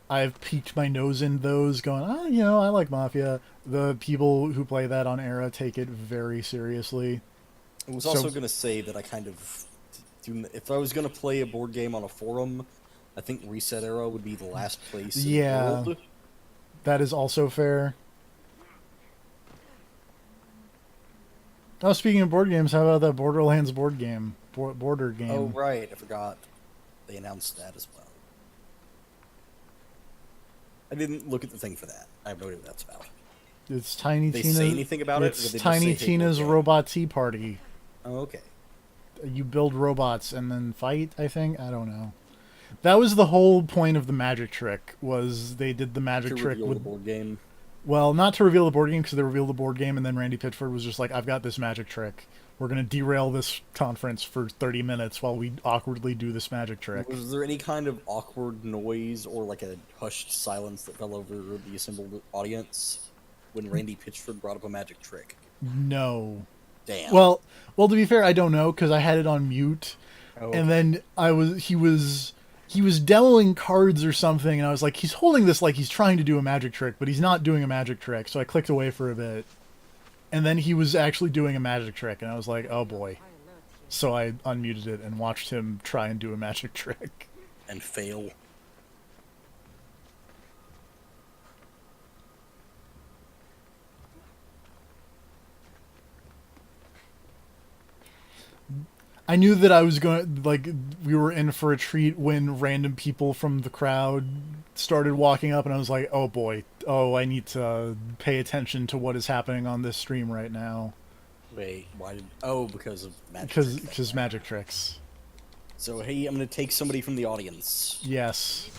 I've peeked my nose in those, going, I like mafia. The people who play that on Era take it very seriously. I was So- also going to say that I kind of, if I was going to play a board game on a forum, I think Reset Era would be the last place in Yeah. the world. That is also fair. Oh, speaking of board games, how about that Borderlands board game? Border game. Oh, right, I forgot. They announced that as well. I didn't look at the thing for that. I have no idea what that's about. It's Tiny They Tina's. say anything about it, or It's did they just Tiny say, "Hey, Tina's board game"? Robot Tea Party. Oh, okay. You build robots and then fight, I think. I don't know. That was the whole point of the magic trick. Was they did the magic To trick reveal with the board game. well, not to reveal the board game because they revealed the board game, and then Randy Pitchford was just like, "I've got this magic trick. We're gonna derail this conference for 30 minutes while we awkwardly do this magic trick." Was there any kind of awkward noise or like a hushed silence that fell over the assembled audience when Randy Pitchford brought up a magic trick? No. Damn. Well, to be fair, I don't know because I had it on mute, Oh, and then he was demoing cards or something, and I was like, he's holding this like he's trying to do a magic trick, but he's not doing a magic trick. So I clicked away for a bit, and then he was actually doing a magic trick, and I was like, oh boy. So I unmuted it and watched him try and do a magic trick. and fail. I knew that I was going like we were in for a treat when random people from the crowd started walking up, and I was like, "Oh boy, I need to pay attention to what is happening on this stream right now." Wait, why did... Oh, because of magic trick. Because magic tricks. So, hey, I'm gonna take somebody from the audience. Yes.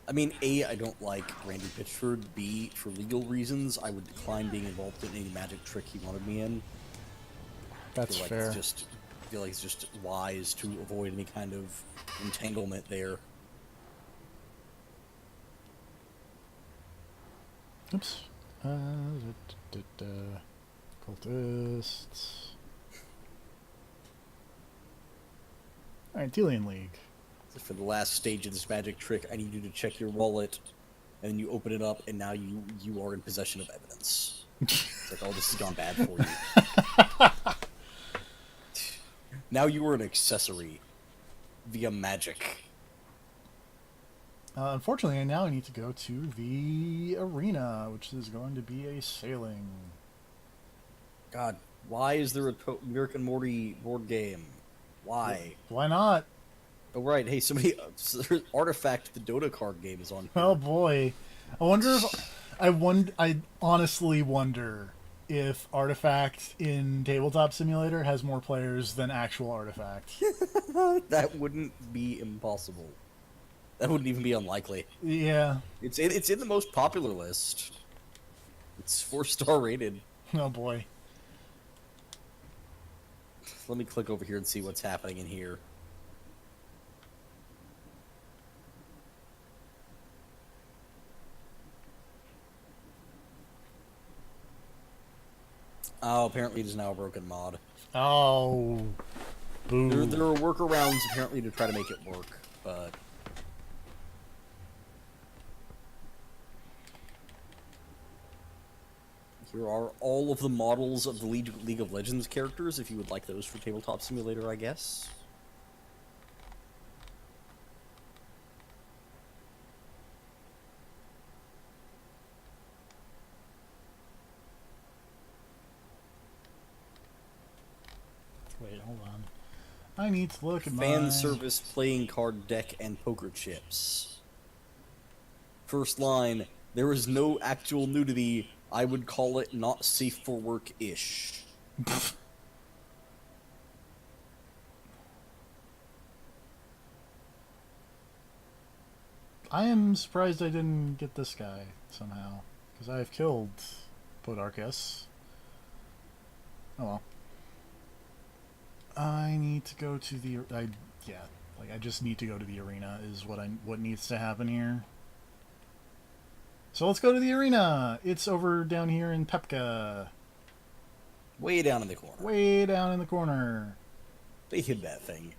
I mean, A, I don't like Randy Pitchford. B, for legal reasons, I would decline being involved in any magic trick he wanted me in. That's I fair. feel like it's just wise to avoid any kind of entanglement there. Oops. Cultists. Alright, Delian League. For the last stage of this magic trick, I need you to check your wallet, and then you open it up, and now you are in possession of evidence. It's like, oh, this has gone bad for you. Now you are an accessory via magic. Unfortunately, now I need to go to the arena, which is going to be a sailing. God, why is there a Rick and Morty board game? Why? Why not? Oh, right. Hey, somebody... Artifact, the Dota card game is on here. Oh boy, I wonder if I honestly wonder if Artifact in Tabletop Simulator has more players than actual Artifact. That wouldn't be impossible. That wouldn't even be unlikely. Yeah. It's in the most popular list. It's 4-star rated. Oh boy. Let me click over here and see what's happening in here. Oh, apparently it is now a broken mod. Oh, boo. There are workarounds apparently to try to make it work, but here are all of the models of the League of Legends characters, if you would like those for Tabletop Simulator, I guess. Wait, hold on. I need to look at Fan my... service playing card deck and poker chips. First line, there is no actual nudity. I would call it not safe for work-ish. I am surprised I didn't get this guy somehow, because I have killed Podarcus. Oh well. I need to go to the... I just need to go to the arena is what needs to happen here. So let's go to the arena! It's over down here in Pepka. Way down in the corner. Way down in the corner. They hid that thing.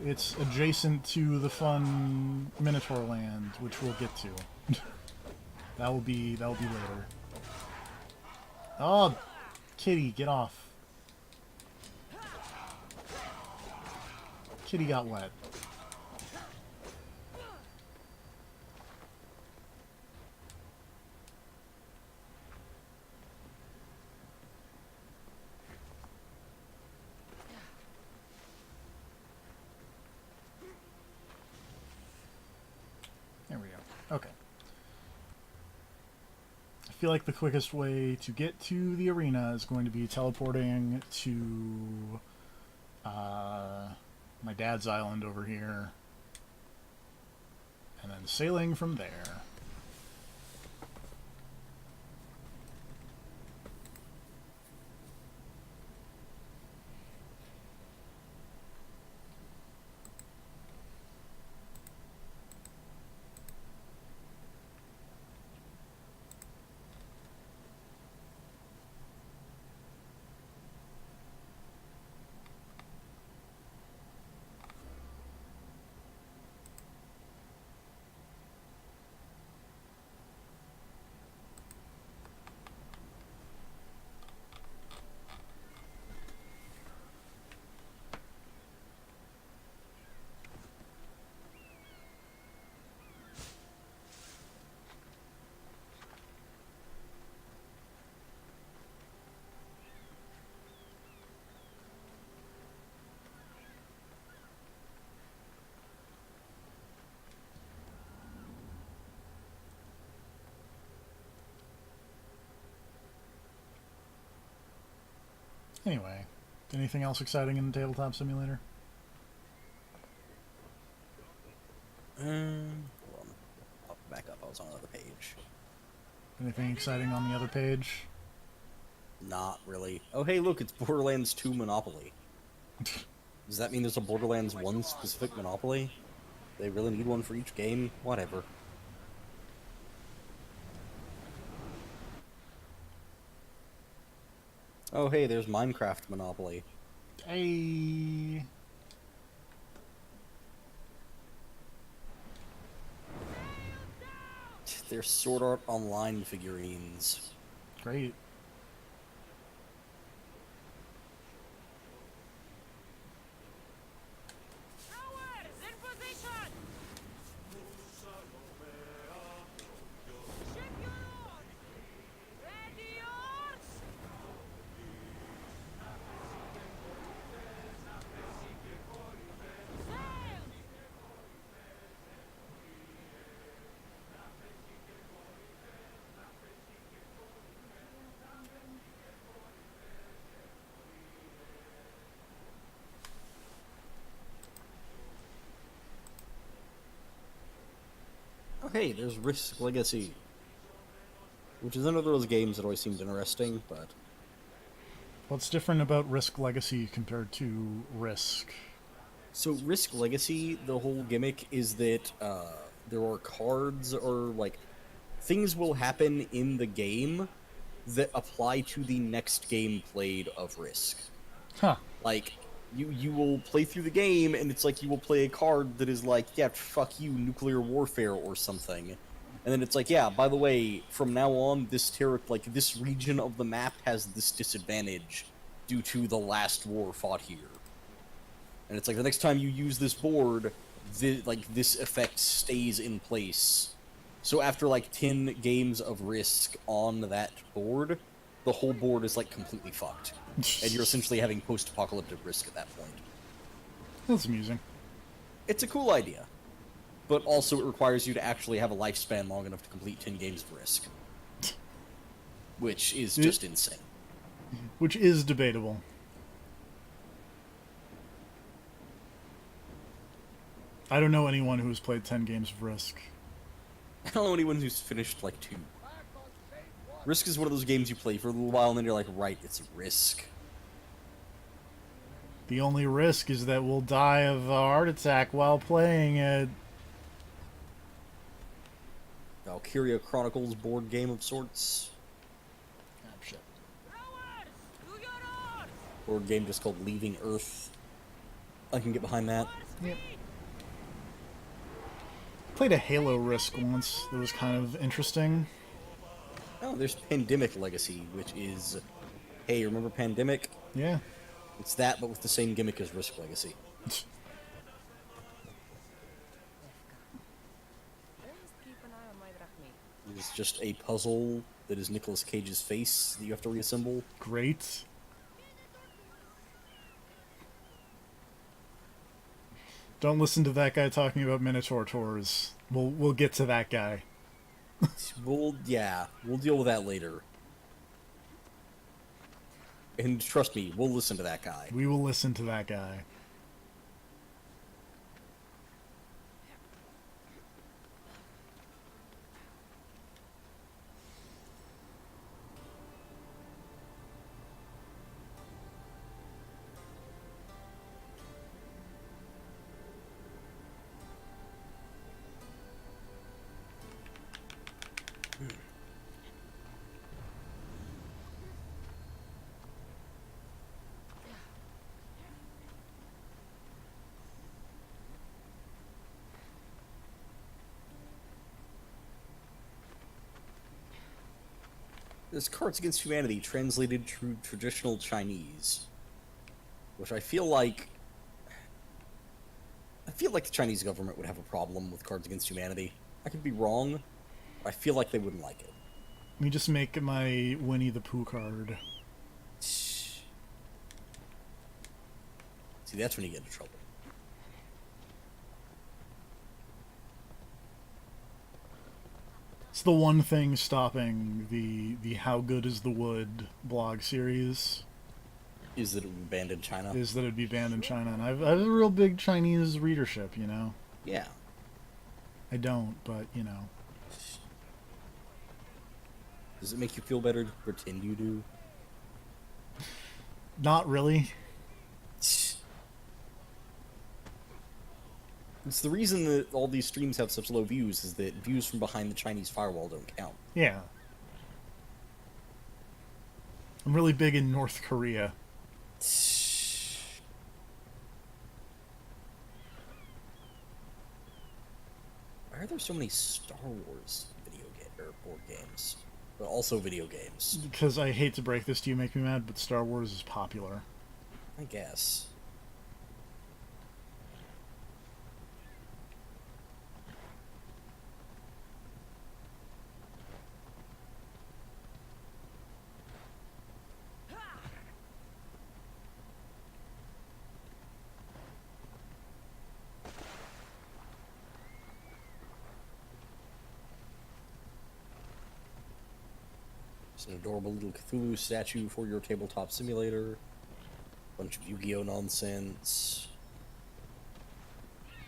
It's adjacent to the fun Minotaur land, which we'll get to. That will be later. Oh, Kitty, get off. Kitty got wet. There we go. Okay. I feel like the quickest way to get to the arena is going to be teleporting to my dad's island over here, and then sailing from there. Anyway, anything else exciting in the Tabletop Simulator? Hold on. I'll back up. I was on another page. Anything exciting on the other page? Not really. Oh, hey, look, it's Borderlands 2 Monopoly. Does that mean there's a Borderlands 1 specific Monopoly? They really need one for each game? Whatever. Oh, hey, there's Minecraft Monopoly. Hey. There's Sword Art Online figurines. Great. Towers in position! Ship yours! Ready yours! Sail! Oh, hey, there's Risk Legacy. Which is another of those games that always seemed interesting, but... What's different about Risk Legacy compared to Risk? So, Risk Legacy, the whole gimmick is that there are cards, or, like, things will happen in the game that apply to the next game played of Risk. Huh. Like, you will play through the game, and it's like you will play a card that is like, yeah, fuck you, nuclear warfare or something. And then it's like, yeah, by the way, from now on, this region of the map has this disadvantage due to the last war fought here. And it's like the next time you use this board, this effect stays in place. So after like 10 games of Risk on that board, the whole board is like completely fucked. And you're essentially having post-apocalyptic Risk at that point. That's amusing. It's a cool idea. But also it requires you to actually have a lifespan long enough to complete 10 games of Risk. Which is just insane. Which is debatable. I don't know anyone who's played 10 games of Risk. I don't know anyone who's finished like 2. Risk is one of those games you play for a little while and then you're like, right, it's Risk. The only risk is that we'll die of a heart attack while playing it. Valkyria Chronicles board game of sorts. Oh, shit. Board game just called Leaving Earth. I can get behind that. Yep. Played a Halo Risk once. That was kind of interesting. Oh, there's Pandemic Legacy, which is... Hey, remember Pandemic? Yeah. It's that, but with the same gimmick as Risk Legacy. It's just a puzzle that is Nicolas Cage's face that you have to reassemble. Great. Don't listen to that guy talking about Minotaur tours. We'll get to that guy. We'll deal with that later. And trust me, we'll listen to that guy. We will listen to that guy. This Cards Against Humanity translated to traditional Chinese, which I feel like the Chinese government would have a problem with Cards Against Humanity. I could be wrong, but I feel like they wouldn't like it. Let me just make my Winnie the Pooh card. See, that's when you get into trouble. It's the one thing stopping the How Good is the Wood blog series. Is that it would be banned in China? Is that it'd be banned in China. And I have a real big Chinese readership, you know? Yeah. I don't, but, you know. Does it make you feel better to pretend you do? Not really. It's the reason that all these streams have such low views is that views from behind the Chinese firewall don't count. Yeah. I'm really big in North Korea. Why are there so many Star Wars board games? But also video games. Because I hate to break this to you, make me mad, but Star Wars is popular. I guess. An adorable little Cthulhu statue for your tabletop simulator. Bunch of Yu-Gi-Oh nonsense.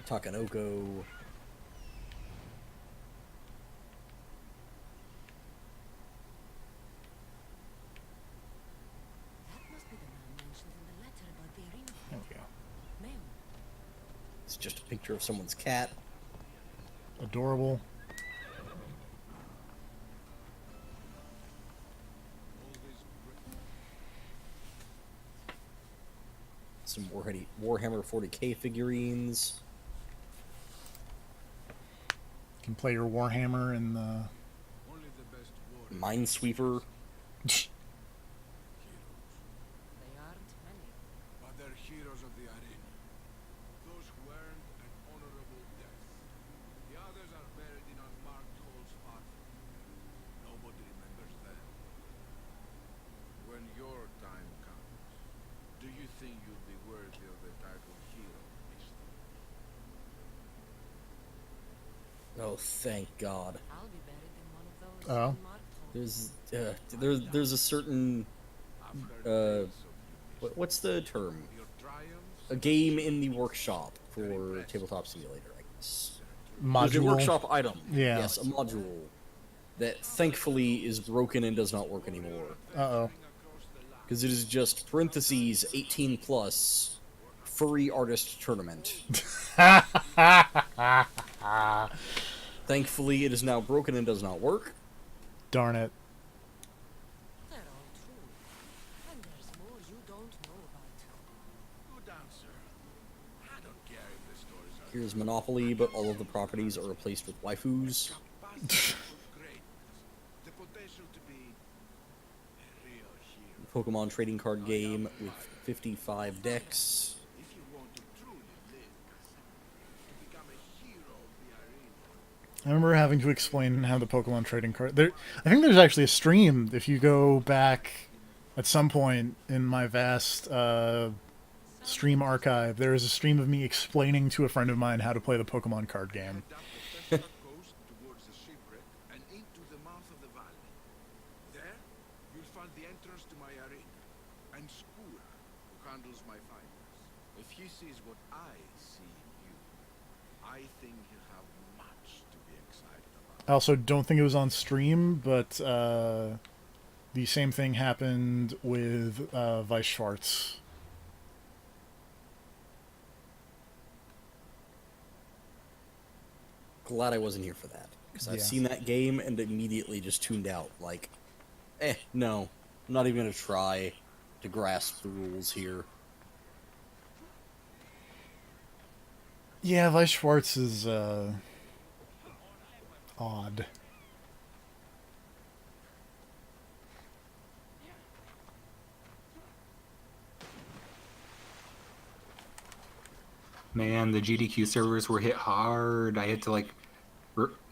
Takanoko. That must be the man mentioned in the letter about the arena. There we go. Ma'am. It's just a picture of someone's cat. Adorable. some Warhammer 40k figurines. Can play your Warhammer in the. Only the best warriors. Minesweeper. Heroes. They aren't many. But they're heroes of the arena. Those who earned an honorable death. The others are buried in unmarked holes far from here. Nobody remembers them. When your time comes, do you think you'll be worthy of the title hero, mister? Oh, thank God. I'll be buried in one of those Oh. unmarked holes. There's a certain I've heard Uh, tales of you, mister. what's the term? Your triumphs. A game in the workshop for Tabletop Simulator, I guess. There's a Module. workshop item. Yeah. Yes, a module that thankfully is broken and does not work anymore. Uh-oh. Because it is just parentheses 18 plus furry artist tournament. Thankfully, it is now broken and does not work. Darn it. They're all true. And there's more you don't know about. Go down, sir. I don't care if the stories are Here's Monopoly, but all of the properties are replaced with waifus. capacity for greatness. The potential to be a real hero. Pokemon trading card game with 55 decks. If you want to truly live, to become a hero of the arena. I remember having to explain how the Pokemon trading card. I think there's actually a stream if you go back at some point in my vast stream archive. There is a stream of me explaining to a friend of mine how to play the Pokemon card game. Down the first coast towards the shipwreck and into the mouth of the valley. There, you'll find the entrance to my arena. And Skura, who handles my fighters. If he sees what I see in you, I think he'll have much to be excited about. I also don't think it was on stream, but the same thing happened with Weiss Schwarz. Glad I wasn't here for that. Because I've Yeah. seen that game and immediately just tuned out. Like, no. I'm not even going to try to grasp the rules here. Yeah, Weiss Schwarz is odd. Man, the GDQ servers were hit hard. I had to like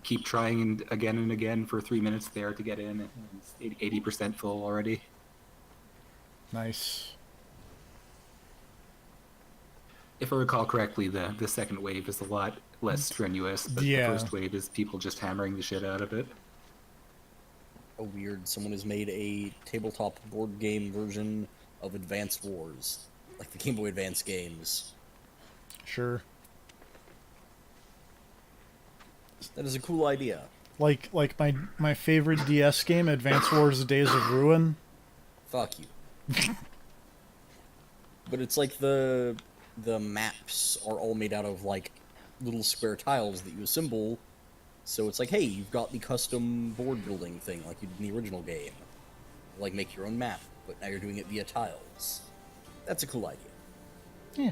keep trying again and again for 3 minutes there to get in. It's 80% full already. Nice. If I recall correctly, the second wave is a lot less strenuous, but Yeah. the first wave is people just hammering the shit out of it. Oh, weird. Someone has made a tabletop board game version of Advance Wars. Like the Game Boy Advance games. Sure. That is a cool idea. Like my favorite DS game, Advance Wars: Days of Ruin. Fuck you. But it's like the maps are all made out of like little square tiles that you assemble. So it's like, hey, you've got the custom board building thing like you did in the original game. Like make your own map, but now you're doing it via tiles. That's a cool idea. Yeah.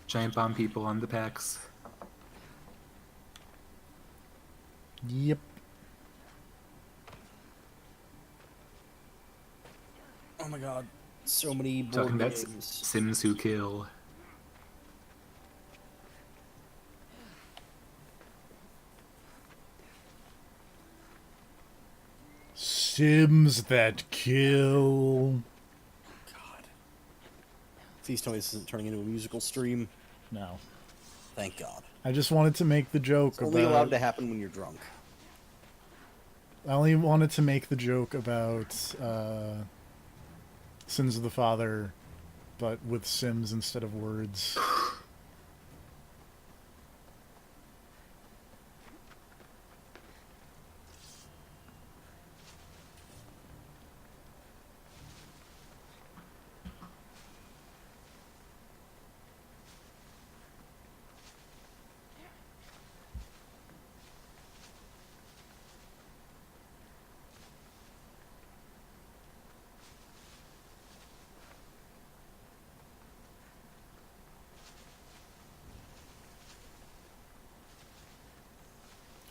Giant bomb people on the packs. Yep. Oh my god, so many board Talking about games. Sims who kill. Sims that kill. God. Please tell me this isn't turning into a musical stream. No. Thank God. I just wanted to make the joke It's only allowed about. to happen when you're drunk. I only wanted to make the joke about Sins of the Father, but with Sims instead of words.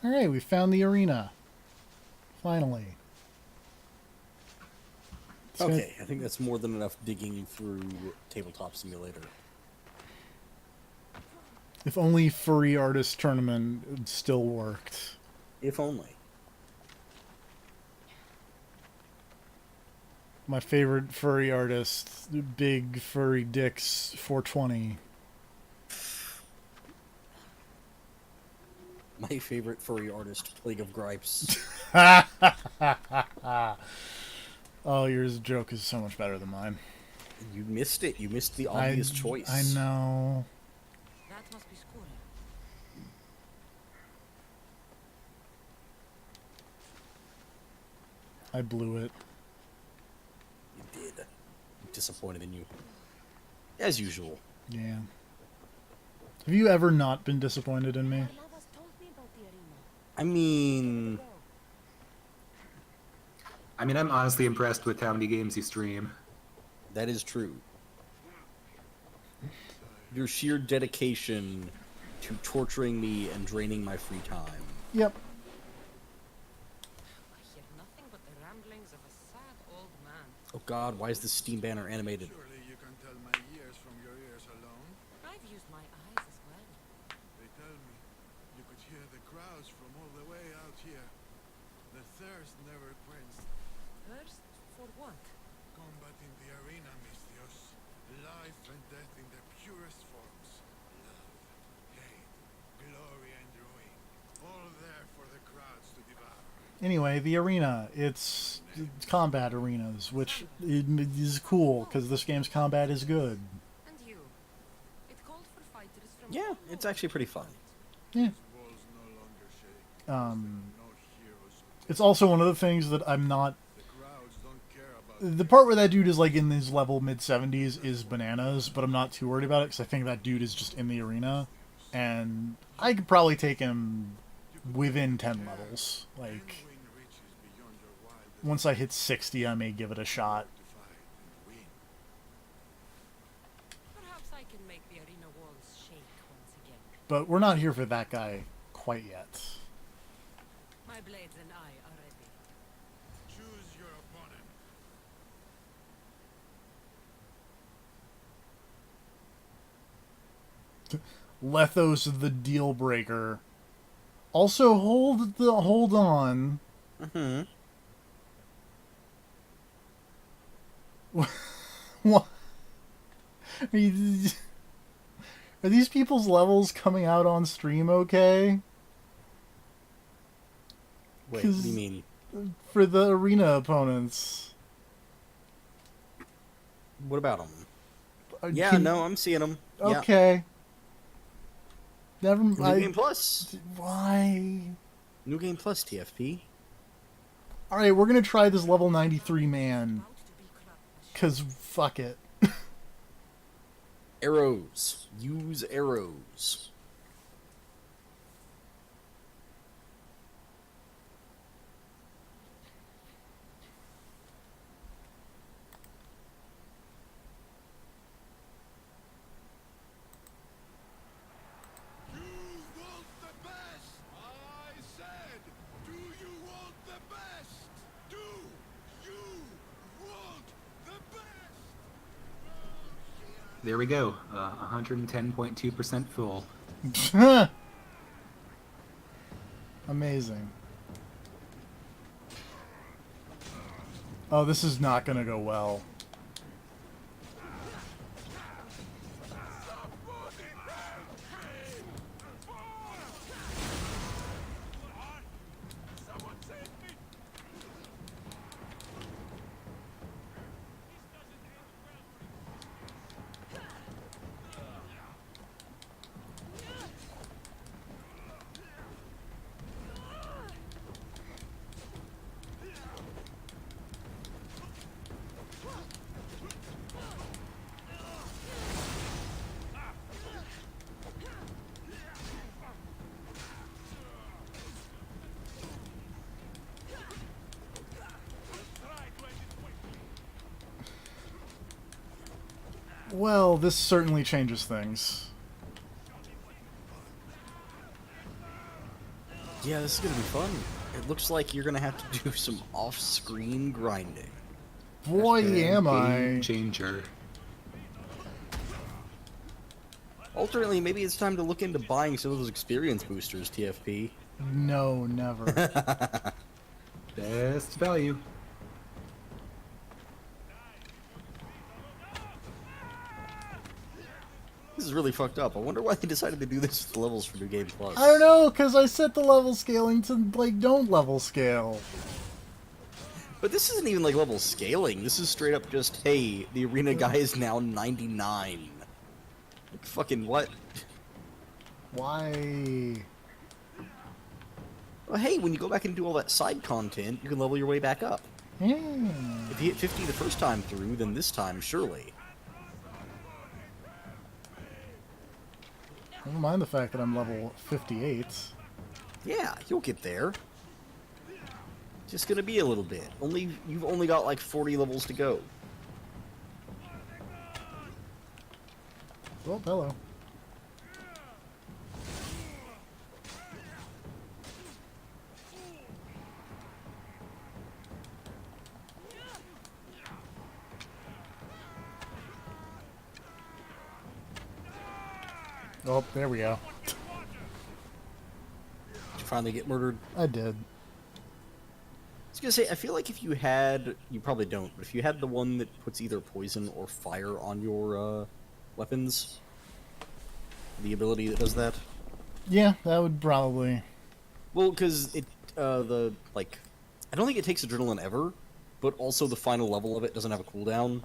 Alright, we found the arena. Finally. It's gonna- Okay, I think that's more than enough digging through Tabletop Simulator. If only Furry Artist Tournament still worked. If only. My favorite furry artist, Big Furry Dicks 420. My favorite furry artist, Plague of Gripes. Oh, your joke is so much better than mine. You missed it. You missed the obvious choice. I know. That must be school. I blew it. You did. I'm disappointed in you. As usual. Yeah. Have you ever not been disappointed in me? Lavas told me about the arena. I mean, I'm honestly impressed with how many games you stream. that is true. Your sheer dedication to torturing me and draining my free time. Yep. I hear nothing but the ramblings of a sad old man. Oh god, why is this Steam banner animated? Surely you can tell my ears from your ears alone. I've used my eyes as well. They tell me you could hear the crowds from all the way out here. The thirst never quenched. Thirst for what? Combat in the arena, Mistios. Life and death in their purest forms. Love, hate, glory and ruin. All there for the crowds to devour. Anyway, the arena. It's combat arenas, which is cool, because this game's combat is good. And you? It called for fighters from Yeah, all it's over. actually pretty fun. Yeah. Walls no longer shake. No heroes. It's also one of the things that I'm not... The crowds don't care about The part where that dude is like in his level mid-70s is bananas, but I'm not too worried about it, because I think that dude is just in the arena, and I could probably take him within 10 levels. Like, win riches beyond your wildest once I hit 60, I may give it a shot. to fight and win. Perhaps I can make the arena walls shake once again. But we're not here for that guy quite yet. My blades and I are ready. Choose your opponent. Lethos the deal breaker. Also, hold on. Mm-hmm. What? Are these people's levels coming out on stream okay? Wait, what 'Cause- do you mean? For the arena opponents. What about them? Yeah, Can- no, I'm seeing them. Yeah. Okay. Never New Game mind. Plus. Why? New Game Plus, TFP. Alright, we're gonna try this level 93 man. About to be crushed. Cause fuck it. Arrows. Use arrows. You want the best! I said, do you want the best? Do you want the best? There we go. 110.2% full. Amazing. Oh, this is not gonna go well. Someone save me! Well, this certainly changes things. Yeah, this is gonna be fun. It looks like you're gonna have to do some off-screen grinding. Boy, am Game I. changer. Alternately, maybe it's time to look into buying some of those experience boosters, TFP. No, never. Best value. This is really fucked up. I wonder why they decided to do this with the levels for New Game Plus. I don't know, because I set the level scaling to, like, don't level scale. But this isn't even like level scaling. This is straight up just, hey, the arena guy is now 99. Like, fucking what? Why? Well, hey, when you go back and do all that side content, you can level your way back up. Hmm. If you hit 50 the first time through, then this time, surely. Never mind the fact that I'm level 58. Yeah, you'll get there. Just gonna be a little bit. You've only got like 40 levels to go. Oh, hello. Oh, there we go. Did you finally get murdered? I did. I was gonna say, I feel like if you had, you probably don't, but if you had the one that puts either poison or fire on your weapons, the ability that does that. Yeah, that would probably... Well, because it, I don't think it takes adrenaline ever, but also the final level of it doesn't have a cooldown.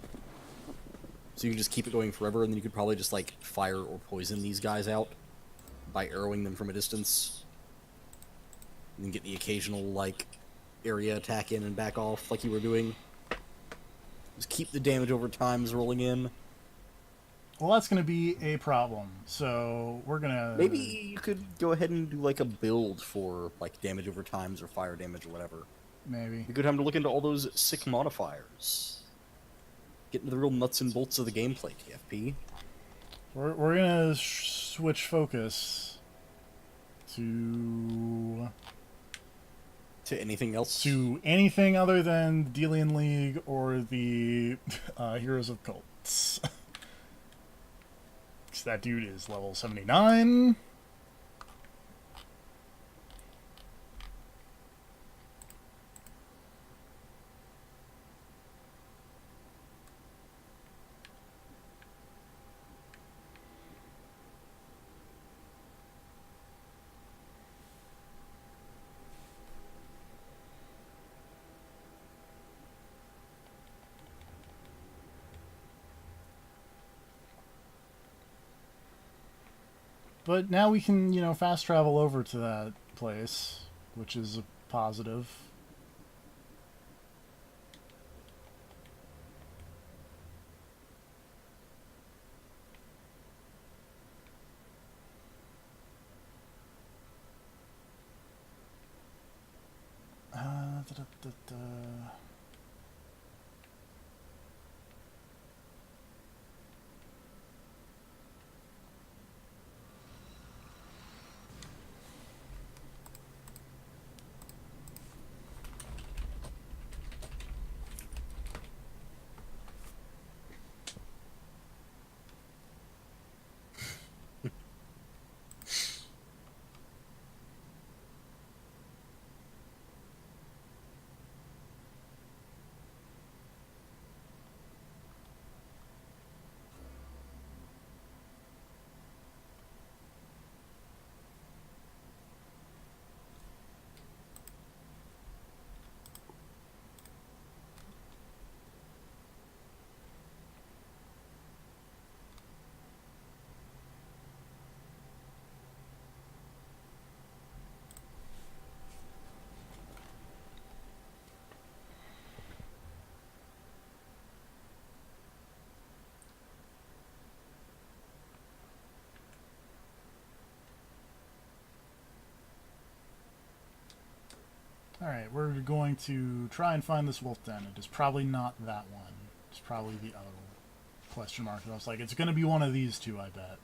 So you can just keep it going forever, and then you could probably just, like, fire or poison these guys out by arrowing them from a distance. And then get the occasional, like, area attack in and back off like you were doing. Just keep the damage over times rolling in. Well, that's going to be a problem. So we're going to... Maybe you could go ahead and do, like, a build for, like, damage over times or fire damage or whatever. Maybe. A good time to look into all those sick modifiers. Get into the real nuts and bolts of the gameplay, TFP. We're going to switch focus to... To anything else? to anything other than the Delian League or the Heroes of Cults. Because that dude is level 79. But now we can, you know, fast travel over to that place, which is a positive. Da, da, da, da. Alright, we're going to try and find this wolf den. It is probably not that one. It's probably the other question mark. I was like, it's going to be one of these two, I bet.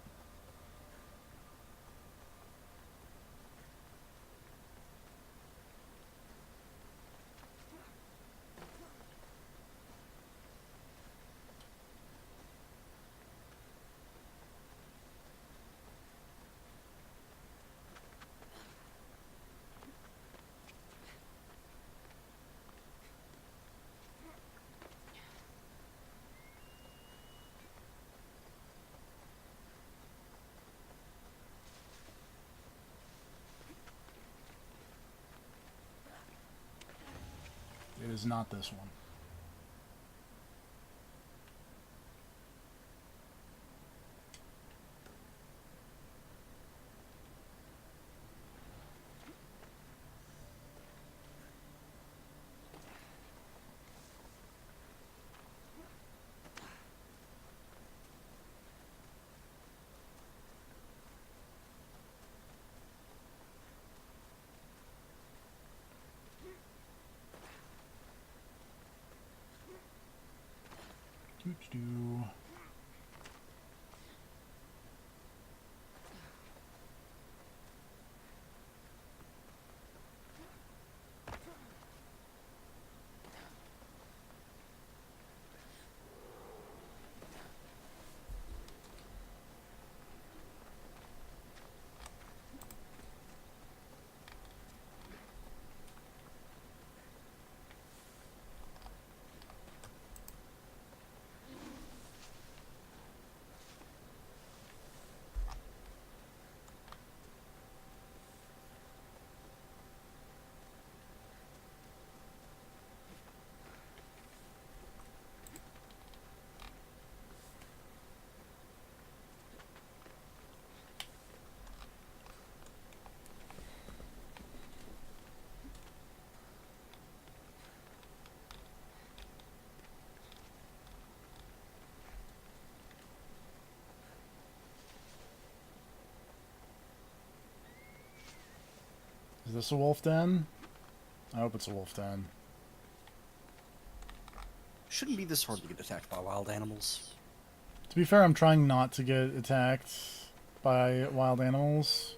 is not this one. Doo-doo. Is this a wolf den? I hope it's a wolf den. Shouldn't be this hard to get attacked by wild animals. To be fair, I'm trying not to get attacked by wild animals.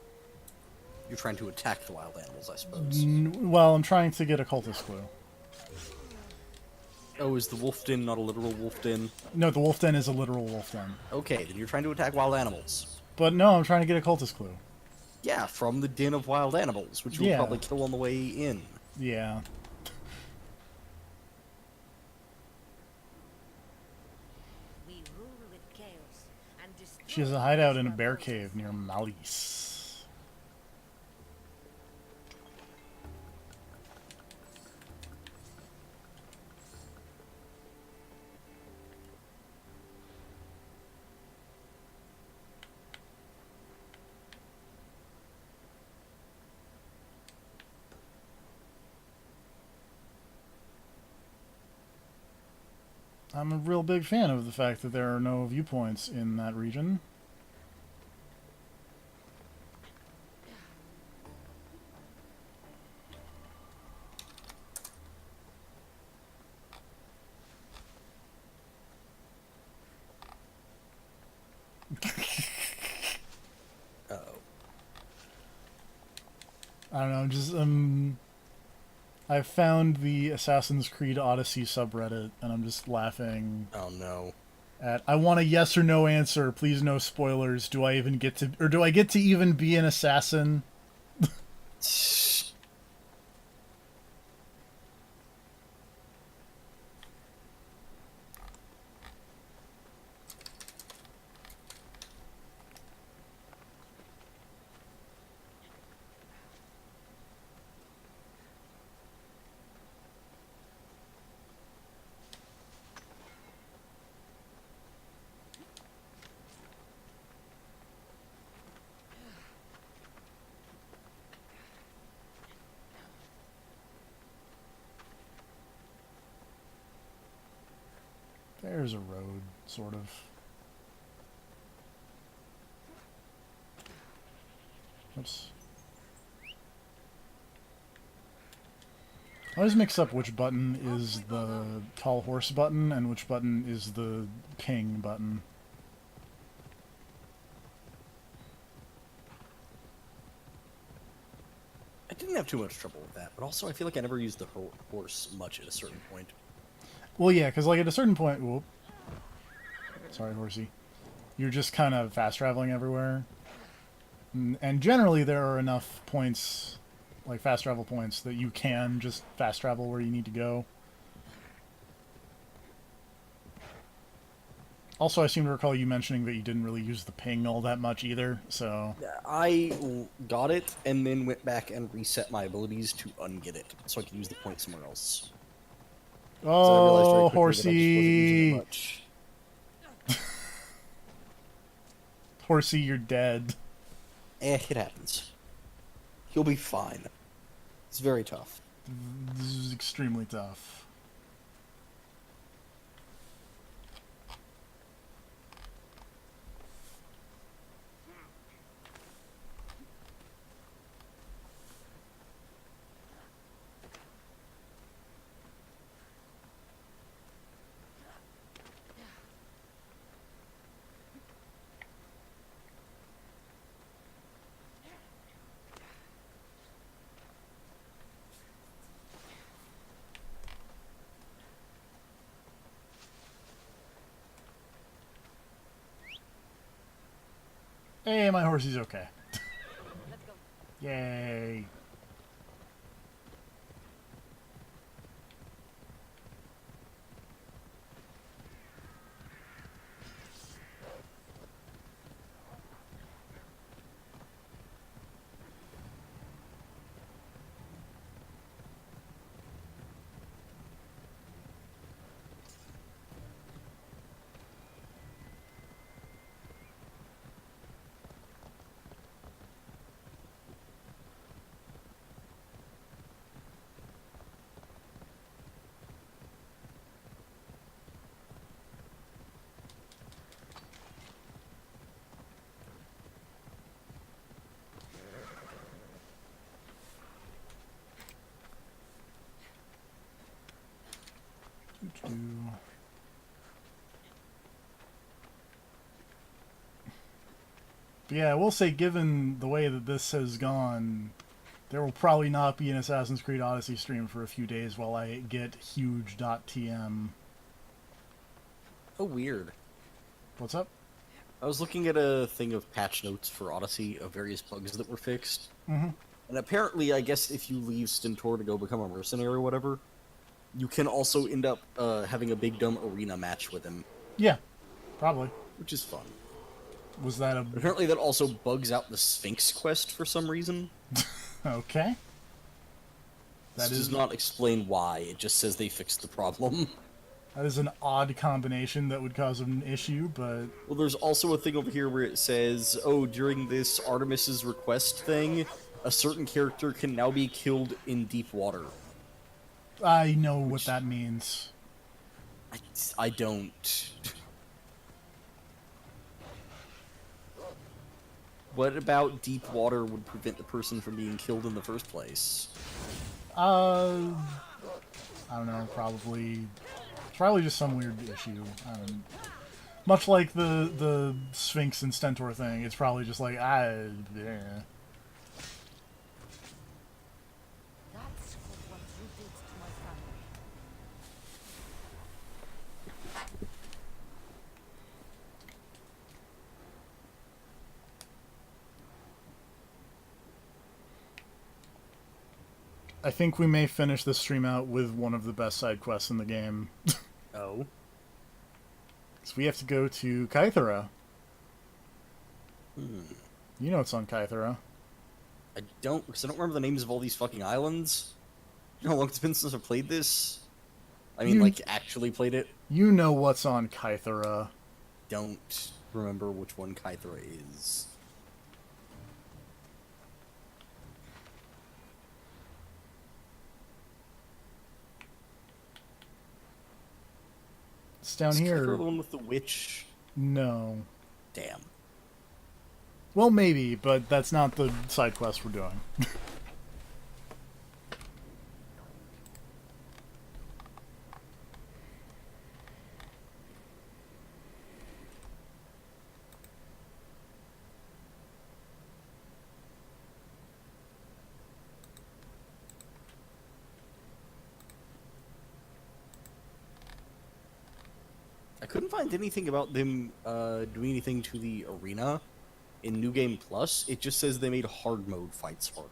You're trying to attack the wild animals, I suppose. Well, I'm trying to get a cultist clue. Oh, is the wolf den not a literal wolf den? No, the wolf den is a literal wolf den. Okay, then you're trying to attack wild animals. But no, I'm trying to get a cultist clue. Yeah, from the den of wild animals, which you'll Yeah. probably kill on the way in. Yeah. We rule with chaos and destroy She has a hideout in a bear cave near Malice. I'm a real big fan of the fact that there are no viewpoints in that region. Uh-oh. I don't know, just I found the Assassin's Creed Odyssey subreddit and I'm just laughing Oh no. at I want a yes or no answer, please no spoilers. Do I even get to or do I get to even be an assassin? There's a road, sort of. Oops. I always mix up which button is the tall horse button and which button is the ping button. I didn't have too much trouble with that, but also I feel like I never used the horse much at a certain point. Well, yeah, because like at a certain point, whoop, sorry, horsey, you're just kind of fast traveling everywhere, and generally there are enough points, like fast travel points, that you can just fast travel where you need to go. Also, I seem to recall you mentioning that you didn't really use the ping all that much either, so... I got it and then went back and reset my abilities to unget it, so I could use the point somewhere else. So I realized very Oh, quickly that I just wasn't using it horsey. much. Horsey, you're dead. It happens. He'll be fine. It's very tough. This is extremely tough. Hey, my horsey's okay. Let's go. Yay. But yeah, I will say, given the way that this has gone, there will probably not be an Assassin's Creed Odyssey stream for a few days while I get huge.tm. Oh, weird. What's up? I was looking at a thing of patch notes for Odyssey of various bugs that were fixed. Mm-hmm. And apparently, I guess if you leave Stentor to go become a mercenary or whatever, you can also end up having a big dumb arena match with him, Yeah, probably. which is fun. Was that a... But apparently that also bugs out the Sphinx quest for some reason. Okay. This That does is not explain why, it just says they fixed the problem. that is an odd combination that would cause an issue, but... Well, there's also a thing over here where it says, oh, during this Artemis's request thing, a certain character can now be killed in deep water. I know what that means. I don't. What about deep water would prevent the person from being killed in the first place? I don't know, probably just some weird issue. Much like the Sphinx and Stentor thing, it's probably just like, yeah. That's for what you did to my family. I think we may finish this stream out with one of the best side quests in the game. Oh? So we have to go to Kythera. Hmm. You know it's on Kythera. I don't, because I don't remember the names of all these fucking islands. You know how long it's been since I've played this? I mean, You- like, actually played it? You know what's on Kythera. Don't remember which one Kythera is. It's down Is Kythera here. the one with the witch? No. Damn. Well, maybe, but that's not the side quest we're doing. I couldn't find anything about them doing anything to the arena in New Game Plus. It just says they made hard mode fights harder.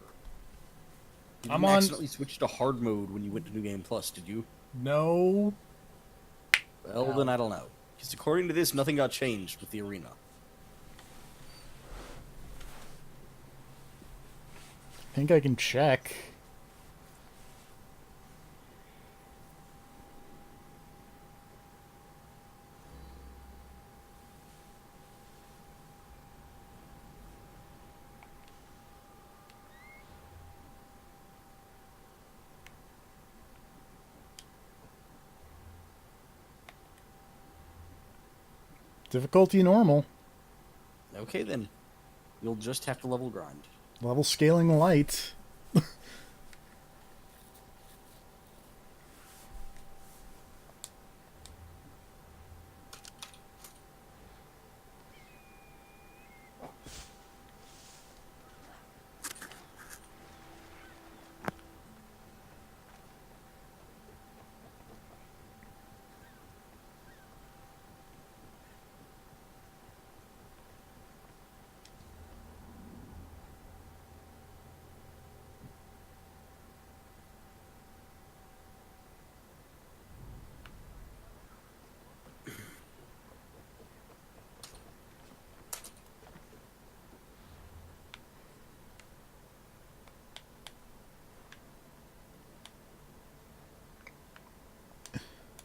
You I'm didn't on- accidentally switch to hard mode when you went to New Game Plus, did you? No. Well, No. then I don't know. Because according to this, nothing got changed with the arena. I think I can check. Difficulty normal. Okay, then. You'll just have to level grind. Level scaling light.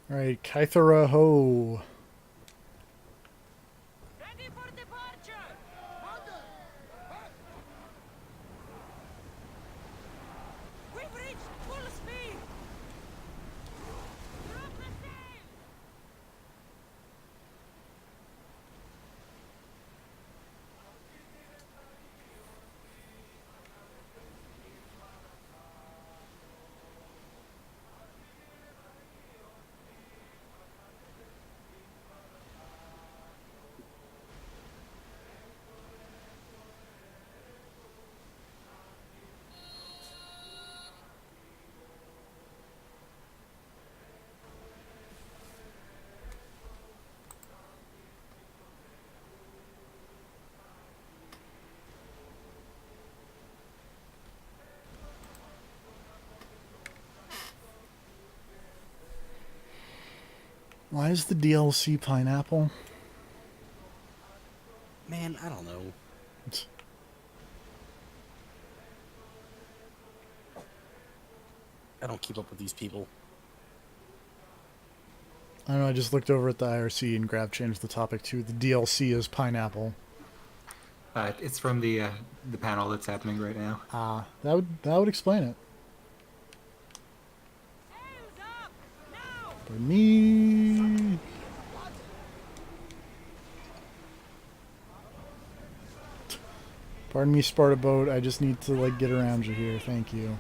Alright, Kythera Ho. Ready for departure! We've reached full speed! Drop the sail! Why is the DLC pineapple? Man, I don't know. I don't keep up with these people. I don't know, I just looked over at the IRC and Grab changed the topic to the DLC is pineapple. It's from the panel that's happening right now. Ah, that would explain it. Sails up! Now! Pardon me. Pardon me, Sparta boat. I just need to like get around you here. Thank you.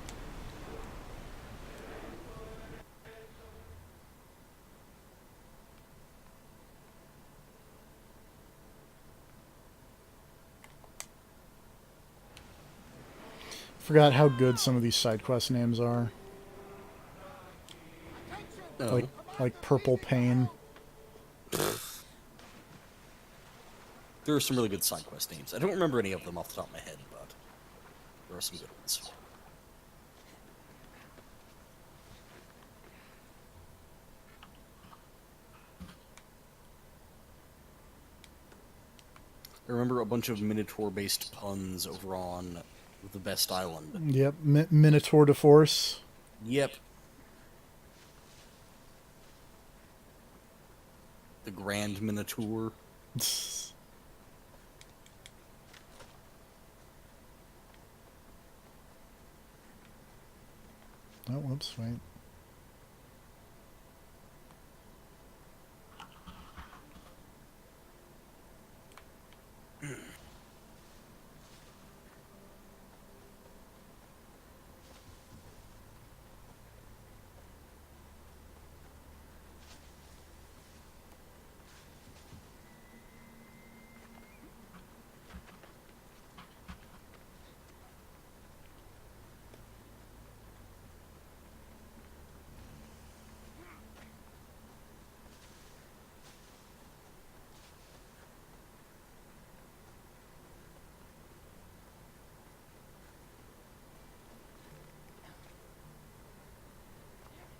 Forgot how good some of these side quest names are. No. Like Purple Pain. There are some really good side quest names. I don't remember any of them off the top of my head, but there are some good ones. I remember a bunch of Minotaur-based puns over on the Best Island. Yep, Minotaur de Force. Yep. The Grand Minotaur. Oh, whoops, wait.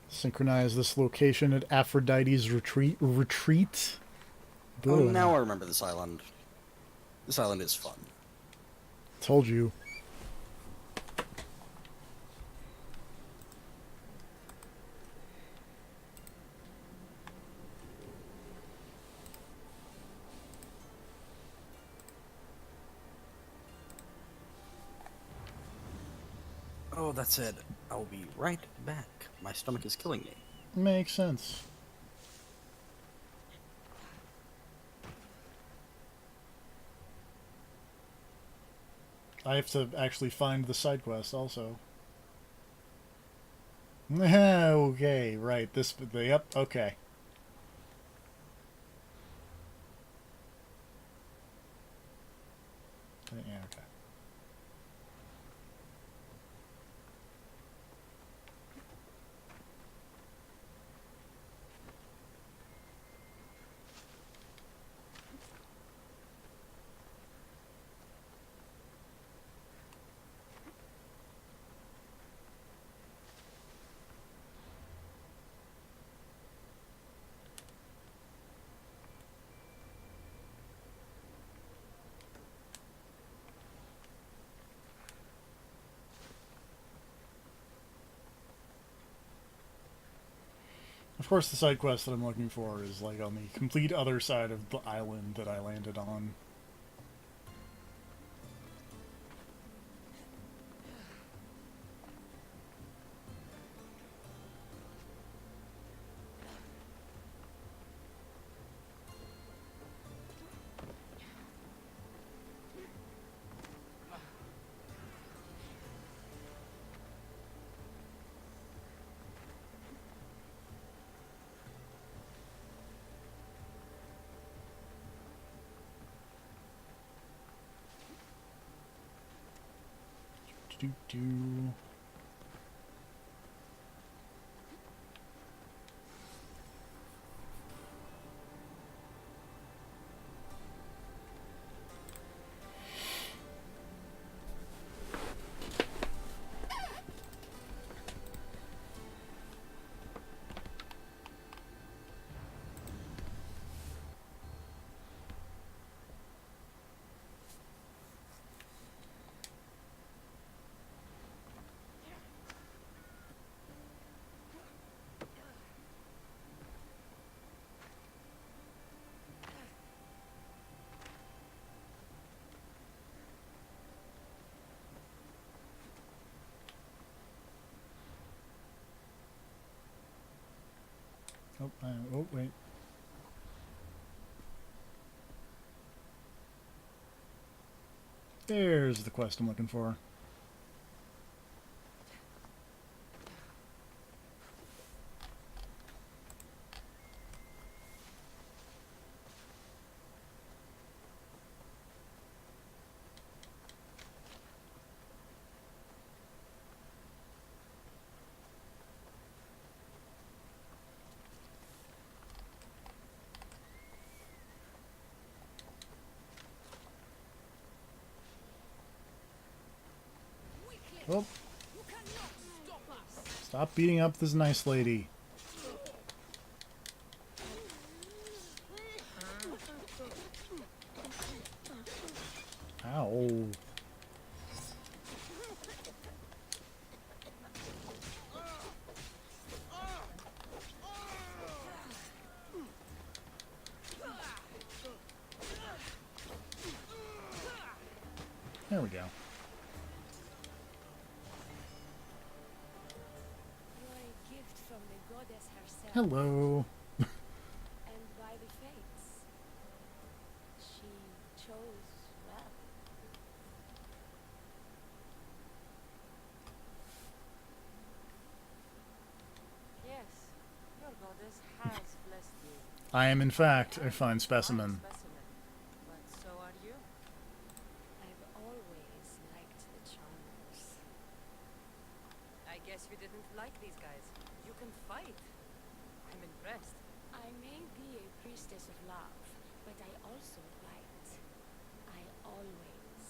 Synchronize this location at Aphrodite's retreat. Oh, Ugh. now I remember this island. This island is fun. Told you. Oh, that said, I'll be right back. My stomach is killing me. Makes sense. I have to actually find the side quest also. Okay, right. This. Yep. Okay. Yeah. Okay. Of course, the side quest that I'm looking for is like on the complete other side of the island that I landed on. Do do. Oh, oh wait. There's the quest I'm looking for. Oh, You cannot stop us! stop beating up this nice lady. Ow. There we go. You're a gift from the goddess herself. Hello. And by the fates, she chose well. Yes, your goddess has blessed you. I am in fact a fine specimen. But so are you. I've always liked the charmers. I guess you didn't like these guys. You can fight. I'm impressed. I may be a priestess of love, but I also bite. I always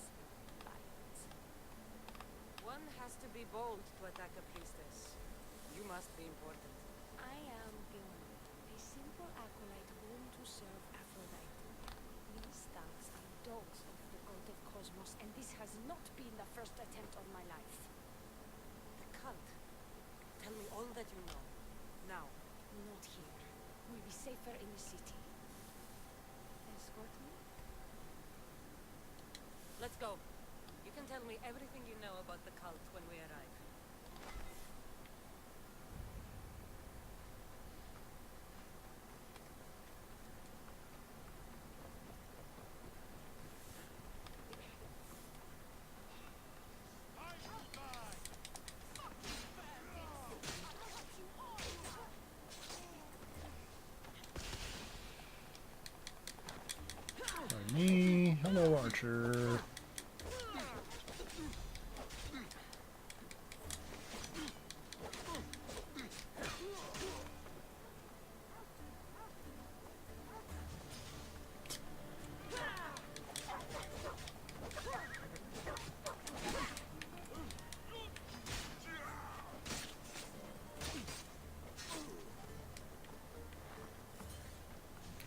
bite. One has to be bold to attack a priestess. You must be important. I am Bjorn, a simple acolyte born to serve Aphrodite. These stars are dogs of the god of Cosmos, and this has not been the first attempt on my life. The cult. Tell me all that you know. Now. Not here. We'll be safer in the city. Escort me? Let's go. You can tell me everything you know about the cult when we arrive.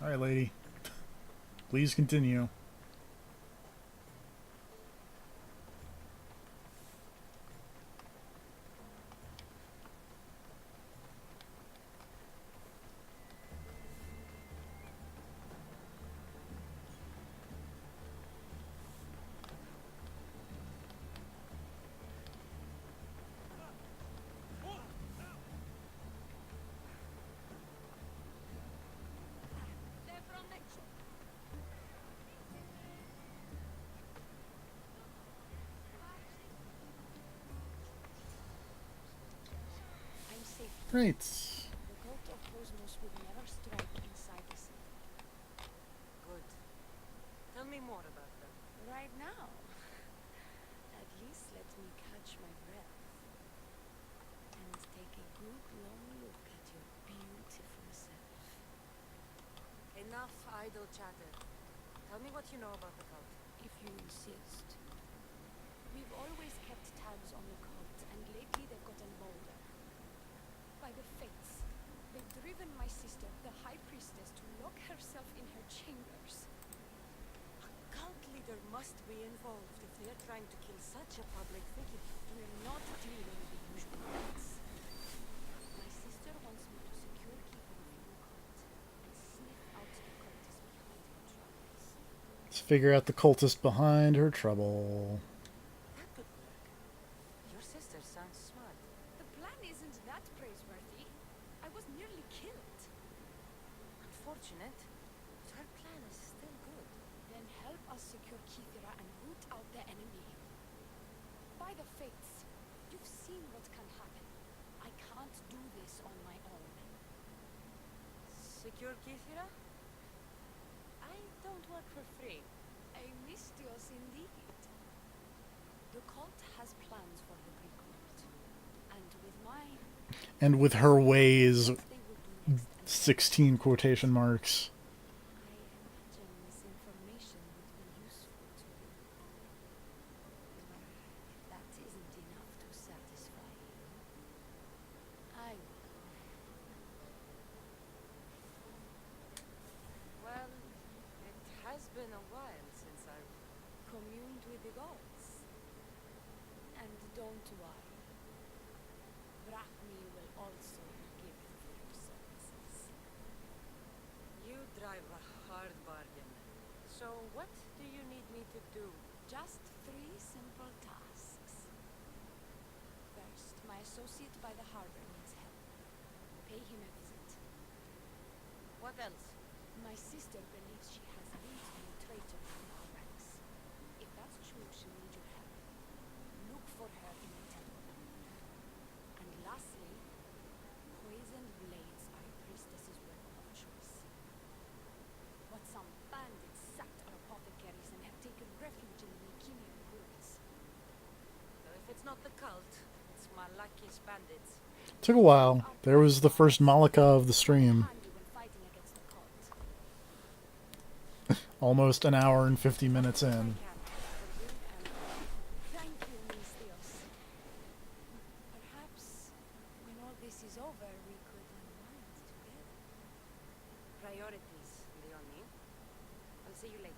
All right, lady. Please continue. They're from next. I'm safe. Great. The cult of Cosmos would never strike inside the city. Good. Tell me more about them. Right now. At least let me catch my breath. And take a good long look at your beautiful self. Enough idle chatter. Tell me what you know about the cult. If you insist. We've always kept tabs on the cult, and lately they've gotten bolder. By the fates, they've driven my sister, the High Priestess, to lock herself in her chambers. A cult leader must be involved if they're trying to kill such a public figure. We're not dealing with the usual threats. My sister wants me to secure keep of the new cult and sniff out the cultists behind her troubles. Let's figure out the cultist behind her trouble. That could work. Your sister sounds smart. The plan isn't that praiseworthy. I was nearly killed. Unfortunate, but her plan is still good. Then help us secure Kithira and root out the enemy. By the fates, you've seen what can happen. I can't do this on my own. Secure Kithira? I don't work for free. A mysterious indeed. The cult has plans for the Greek world. And with my... And with her ways, they will do next and 16 quotation marks. I imagine this information would be useful to you. Well, if that isn't enough to satisfy you, I will. Well, it has been a while since I've communed with the gods. And don't worry. Brahmi will also be given for your services. You drive a hard bargain. So what do you need me to do? Just 3 simple tasks. First, my associate by the harbor needs help. Pay him a visit. What else? My sister believes she has linked to a traitor in our ranks. If that's true, she'll need your help. Look for her in the temple. And lastly, poisoned blades are a priestess's weapon of choice. But some bandits sacked our apothecaries and have taken refuge in the Nikinian ruins. So if it's not the cult, it's Malaki's bandits. Took a while. There was the first Malika of the stream. Handy when fighting against the cult. Almost an hour and 50 minutes in. Thank you, Miss Dios. Perhaps when all this is over, we could unwind together. Priorities, Leonie. I'll see you later.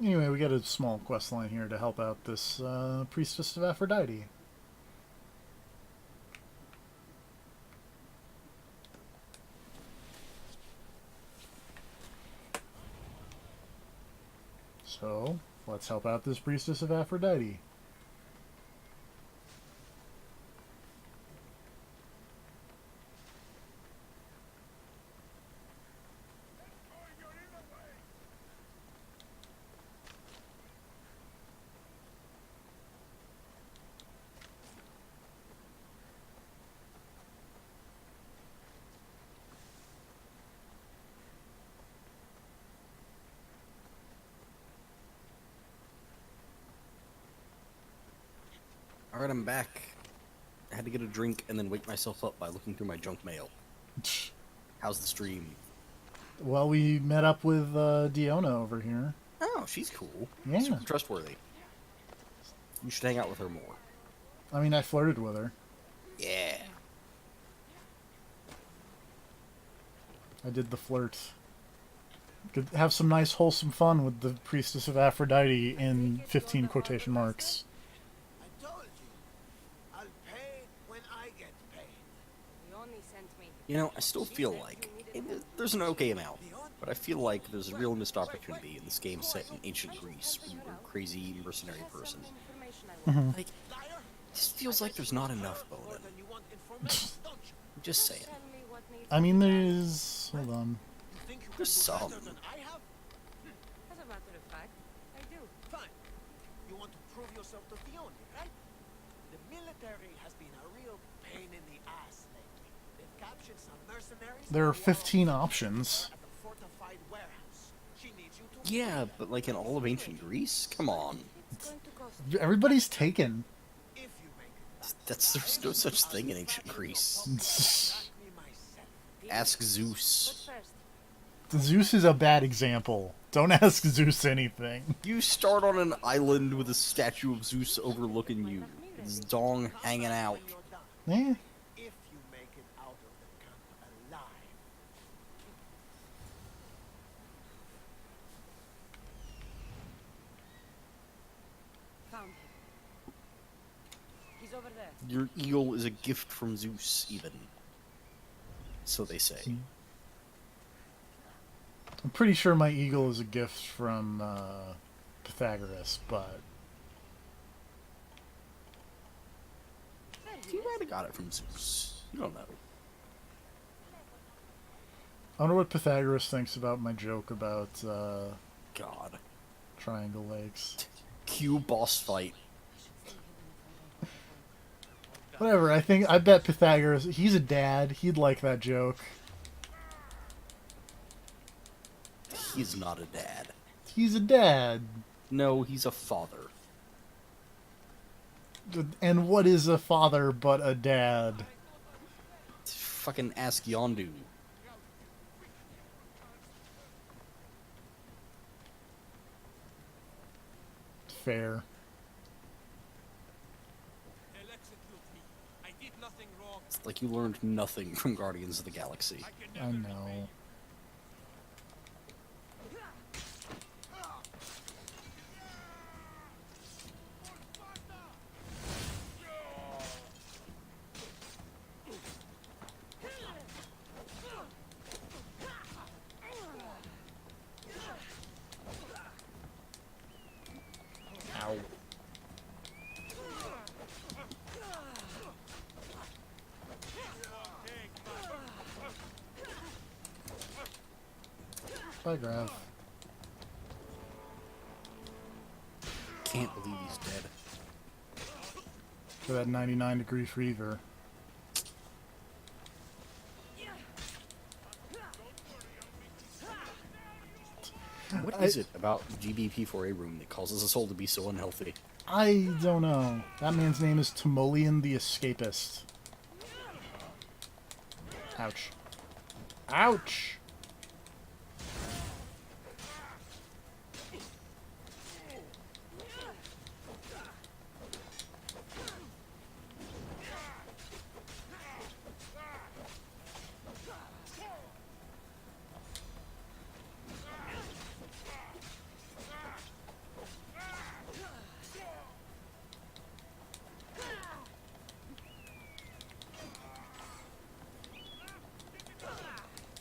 Anyway, we got a small quest line here to help out this priestess of Aphrodite. So, let's help out this priestess of Aphrodite. Alright, I'm back. I had to get a drink and then wake myself up by looking through my junk mail. How's the stream? Well, we met up with Diona over here. Oh, she's cool. Yeah. Super trustworthy. You should hang out with her more. I mean, I flirted with her. Yeah. I did the flirt. Could have some nice, wholesome fun with the Priestess of Aphrodite in 15 quotation marks. I told you. I'll pay when I get paid. You only sent me. You know, I still feel like there's an okay amount, but I feel like there's a real missed opportunity in this game set in ancient Greece where you were a crazy mercenary person. Like, this feels like there's not enough Bonin. Then you want information, don't you? I'm just saying. Tell me what needs. I mean, there's... Hold on. You think you can There's do some. better than I have? As a matter of fact, I do. Fine. You want to prove yourself to Theoni, right? The military has been a real pain in the ass lately. They've captured some mercenaries. There are and 15 now options. at the fortified warehouse. She needs you to. Yeah, but like in all of ancient Greece? Come on. It's going to cost. Everybody's taken. If you make it back, There's no such thing in ancient Greece. back me myself. Ask Zeus. But first, Zeus is a bad example. Don't ask Zeus anything. You start on an island with a statue of Zeus overlooking you. His dong hanging out. When you're done, Eh. if you make it out of the camp alive. found him. He's over there. Your eagle is a gift from Zeus, even. So they say. I'm pretty sure my eagle is a gift from Pythagoras, but There he You is. might have got it from Zeus. You don't know. I wonder what Pythagoras thinks about my joke about God. triangle lakes. Q boss fight. Whatever, I bet Pythagoras, he's a dad, he'd like that joke. He's not a dad. He's a dad. No, he's a father. And what is a father but a dad? Fucking ask Yondu. Fair. They'll execute me. I did nothing wrong. It's like you learned nothing from Guardians of the Galaxy. I know. Ow. Bye, Grav. Can't believe he's dead. For that 99-degree fever. What is it about GBP4A room that causes us all to be so unhealthy? I don't know. That man's name is Timoleon the Escapist. Ouch. Ouch!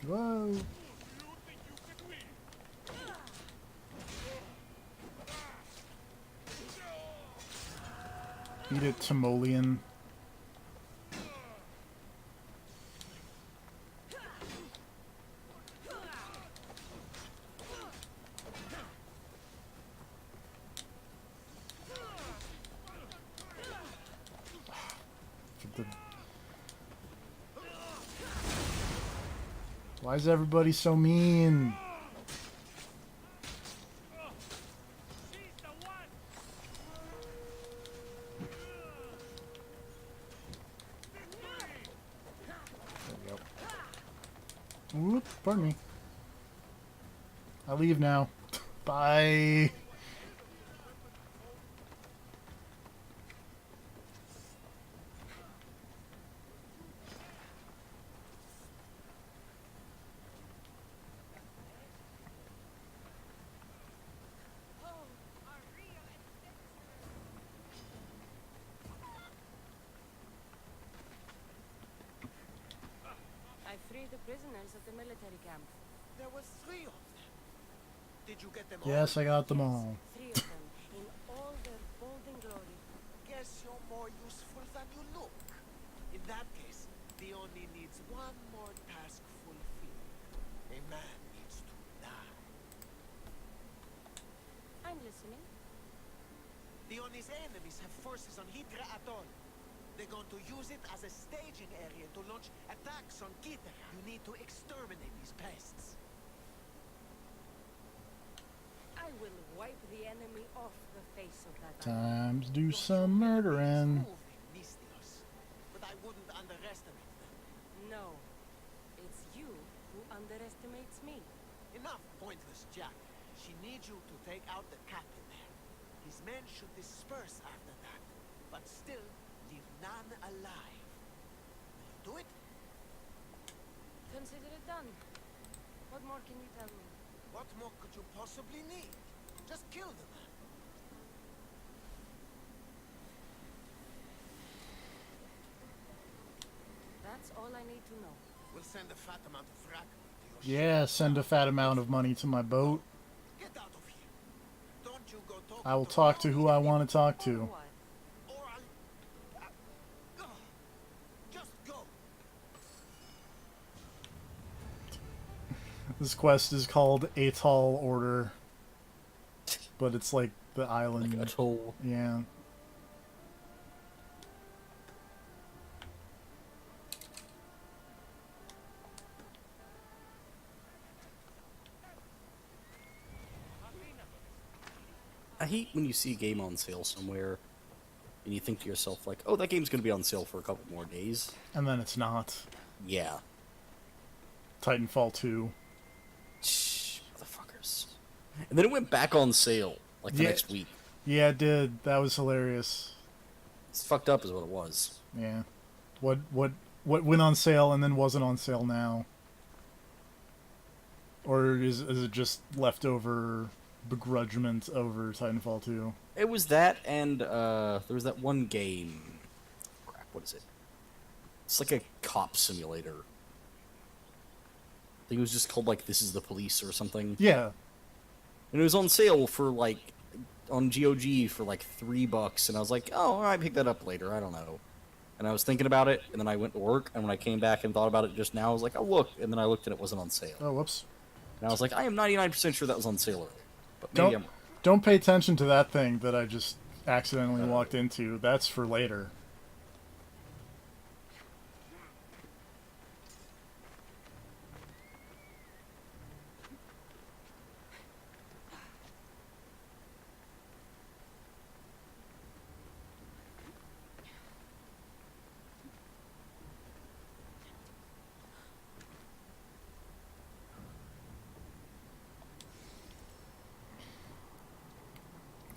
Whoa! Eat it, Timoleon. The- Why is everybody so mean? There we go. Whoop, pardon me. I leave now. Bye. I freed the prisoners at the military camp. There was 3 of them. Did you get them Yes, all? I got them all. 3 of them, in all their golden glory. Guess you're more useful than you look. In that case, the Oni needs one more task fulfilled. A man needs to die. I'm listening. The Oni's enemies have forces on Hydra Atoll. They're going to use it as a staging area to launch attacks on Hydra. You need to exterminate these pests. I will wipe the enemy off the face of that island. Time to do some murdering. But I wouldn't underestimate them. No, it's you who underestimates me. Enough pointless Jack. She needs you to take out the captain there. His men should disperse after that, but still leave none alive. Will you do it? Consider it done. What more can you tell me? What more could you possibly need? Just kill the man. That's all I need to know. We'll send a fat amount of frack to your Yeah, send a fat amount of money to my boat. ship. Get out of here. Don't you go talking I will talk to who I want to talk Or to. what? or I'll... Just go. This quest is called Atoll Order. But it's like the island. Like atoll. Yeah. I hate when you see a game on sale somewhere and you think to yourself, like, oh, that game's going to be on sale for a couple more days. And then it's not. Yeah. Titanfall 2. Motherfuckers. And then it went back on sale, like, the Yeah. next week. Yeah, it did. That was hilarious. It's fucked up is what it was. Yeah. What went on sale and then wasn't on sale now? Or is it just leftover begrudgment over Titanfall 2? It was that, and there was that one game. Crap, what is it? It's like a cop simulator. I think it was just called, like, This is the Police or something. Yeah. And it was on sale for, like, on GOG for, like, $3, and I was like, oh, I pick that up later, I don't know. And I was thinking about it, and then I went to work, and when I came back and thought about it just now, I was like, oh, look, and then I looked and it wasn't on sale. Oh, whoops. And I was like, I am 99% sure that was on sale earlier. But maybe I'm wrong. Don't pay attention to that thing that I just accidentally walked into. That's for later.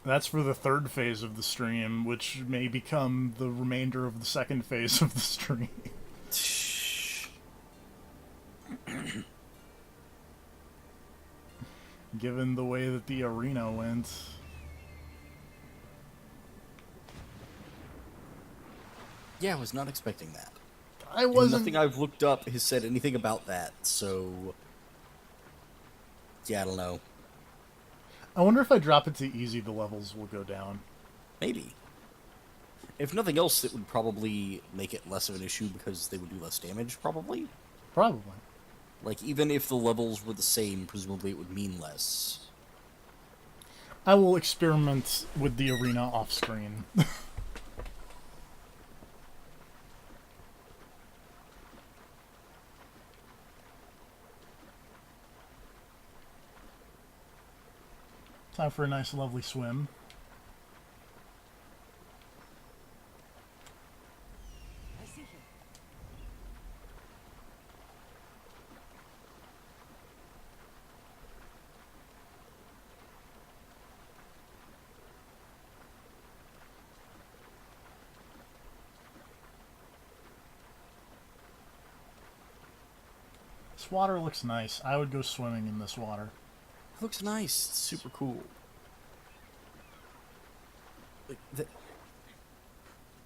That's for the third phase of the stream, which may become the remainder of the second phase of the stream. Given the way that the arena went. Yeah, I was not expecting that. I And wasn't. nothing I've looked up has said anything about that, so... Yeah, I don't know. I wonder if I drop it to easy, the levels will go down. Maybe. If nothing else, it would probably make it less of an issue because they would do less damage, probably. Probably. Like, even if the levels were the same, presumably it would mean less. I will experiment with the arena off screen. Time for a nice, lovely swim. I see him. This water looks nice. I would go swimming in this water. It looks nice. It's super cool. Like,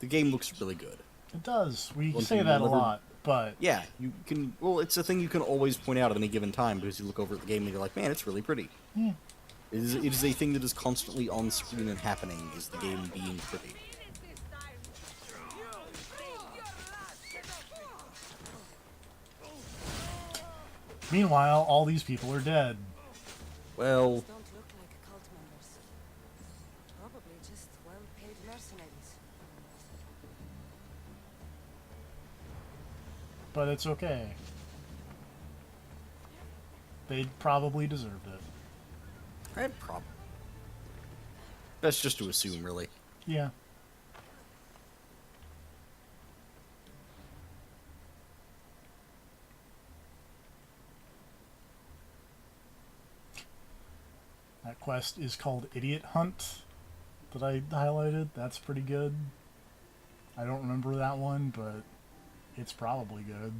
the game looks really good. It does. We One say thing that a you'll never- lot, but Yeah, you can. Well, it's a thing you can always point out at any given time because you look over at the game and you're like, man, it's really pretty. yeah. It is a thing that is constantly on screen and happening. Is the game being pretty? Meanwhile, all these people are dead. Well, Don't look like cult members. Probably just well-paid mercenaries. But it's okay. They probably deserved it. I prob. That's just to assume, really. Yeah. That quest is called Idiot Hunt that I highlighted. That's pretty good. I don't remember that one, but it's probably good.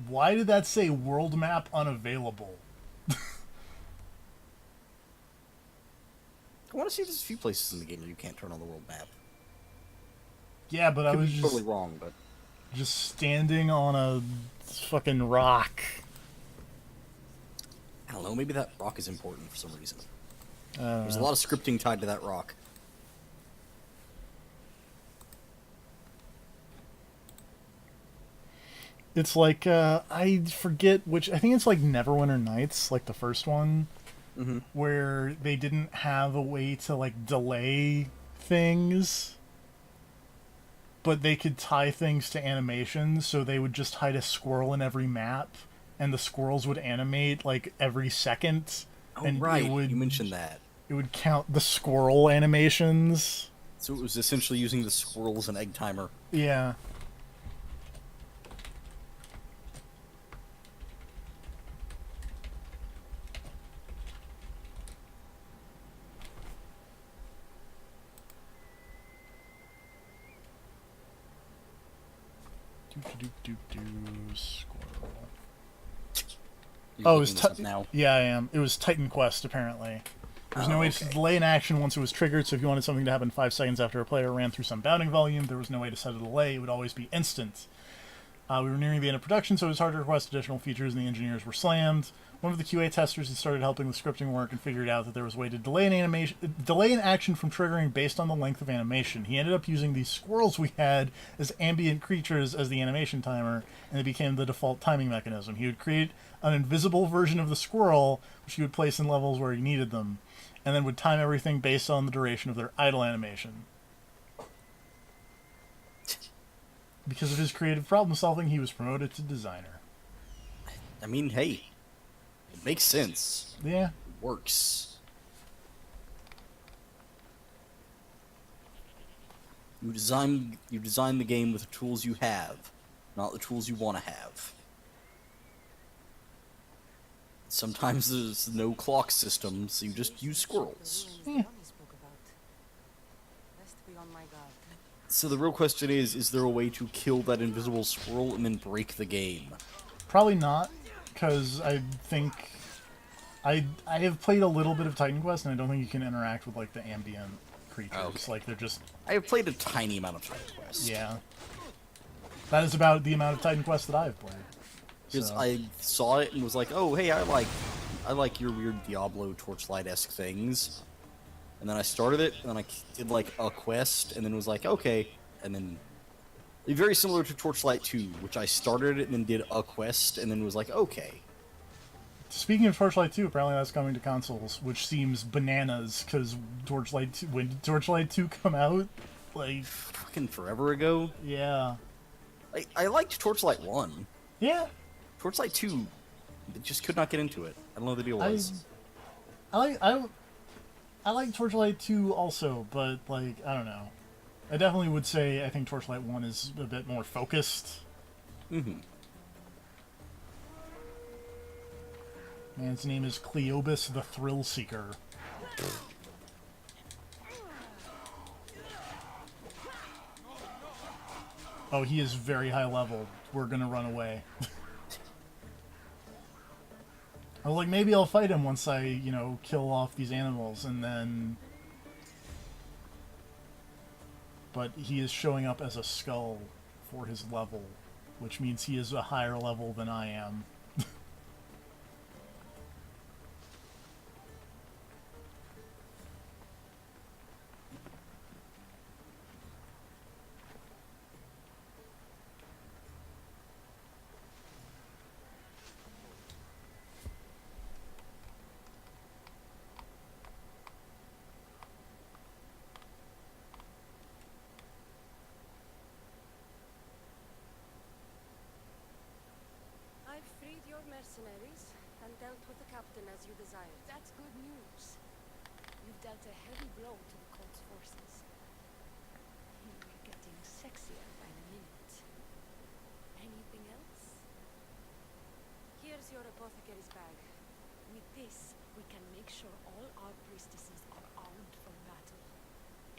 Why did that say world map unavailable? I want to see if there's a few places in the game where you can't turn on the world map. Yeah, but I Could was be just totally wrong, but standing on a fucking rock. I don't know. Maybe that rock is important for some reason. There's There's a lot of scripting tied to that rock. It's like I forget which. I think it's like Neverwinter Nights, like the first one, Mm-hmm. where they didn't have a way to like delay things, but they could tie things to animations. So they would just hide a squirrel in every map, and the squirrels would animate like every second. Oh, and right. It would, You mentioned that. It would count the squirrel animations. So it was essentially using the squirrel as an egg timer. Yeah. Squirrel. You're Oh, it looking was this up now. Yeah, I am. It was Titan Quest, apparently. There's no way to okay. delay an action once it was triggered, so if you wanted something to happen 5 seconds after a player ran through some bounding volume, there was no way to set a delay. It would always be instant. We were nearing the end of production, so it was hard to request additional features, and the engineers were slammed. One of the QA testers had started helping with scripting work and figured out that there was a way to delay an action from triggering based on the length of animation. He ended up using these squirrels we had as ambient creatures as the animation timer, and it became the default timing mechanism. He would create an invisible version of the squirrel, which he would place in levels where he needed them, and then would time everything based on the duration of their idle animation. Because of his creative problem solving, he was promoted to designer. I mean, hey, it makes sense. Yeah. It works. You design the game with the tools you have, not the tools you want to have. Sometimes there's no clock system, so you just use squirrels. The one he spoke about. Best be on my guard. So the real question is there a way to kill that invisible squirrel and then break the game? Probably not, because I think I have played a little bit of Titan Quest, and I don't think you can interact with like the ambient creatures. Okay. Like they're just I have played a tiny amount of Titan Quest. yeah. That is about the amount of Titan Quest that I've played. Because So, I saw it and was like, oh hey, I like your weird Diablo Torchlight-esque things. And then I started it, and then I did like a quest, and then was like, okay, and then very similar to Torchlight 2, which I started it and then did a quest, and then was like, okay. speaking of Torchlight 2, apparently that's coming to consoles, which seems bananas because Torchlight 2, when did Torchlight 2 come out? Like, Fucking forever ago. yeah, I liked Torchlight 1. yeah. Torchlight 2, just could not get into it. I don't know what the deal was. I like Torchlight 2 also, but like I don't know. I definitely would say I think Torchlight 1 is a bit more focused. Mm-hmm. Man's name is Cleobus the Thrill Seeker. Oh, he is very high level. We're gonna run away. I was like, maybe I'll fight him once I, kill off these animals, and then... But he is showing up as a skull for his level, which means he is a higher level than I am. I've freed your mercenaries and dealt with the captain as you desired. That's good news. You've dealt a heavy blow to the cult's forces. You're getting sexier by the minute. Anything else? Here's your apothecary's bag. With this, we can make sure all our priestesses are armed for battle.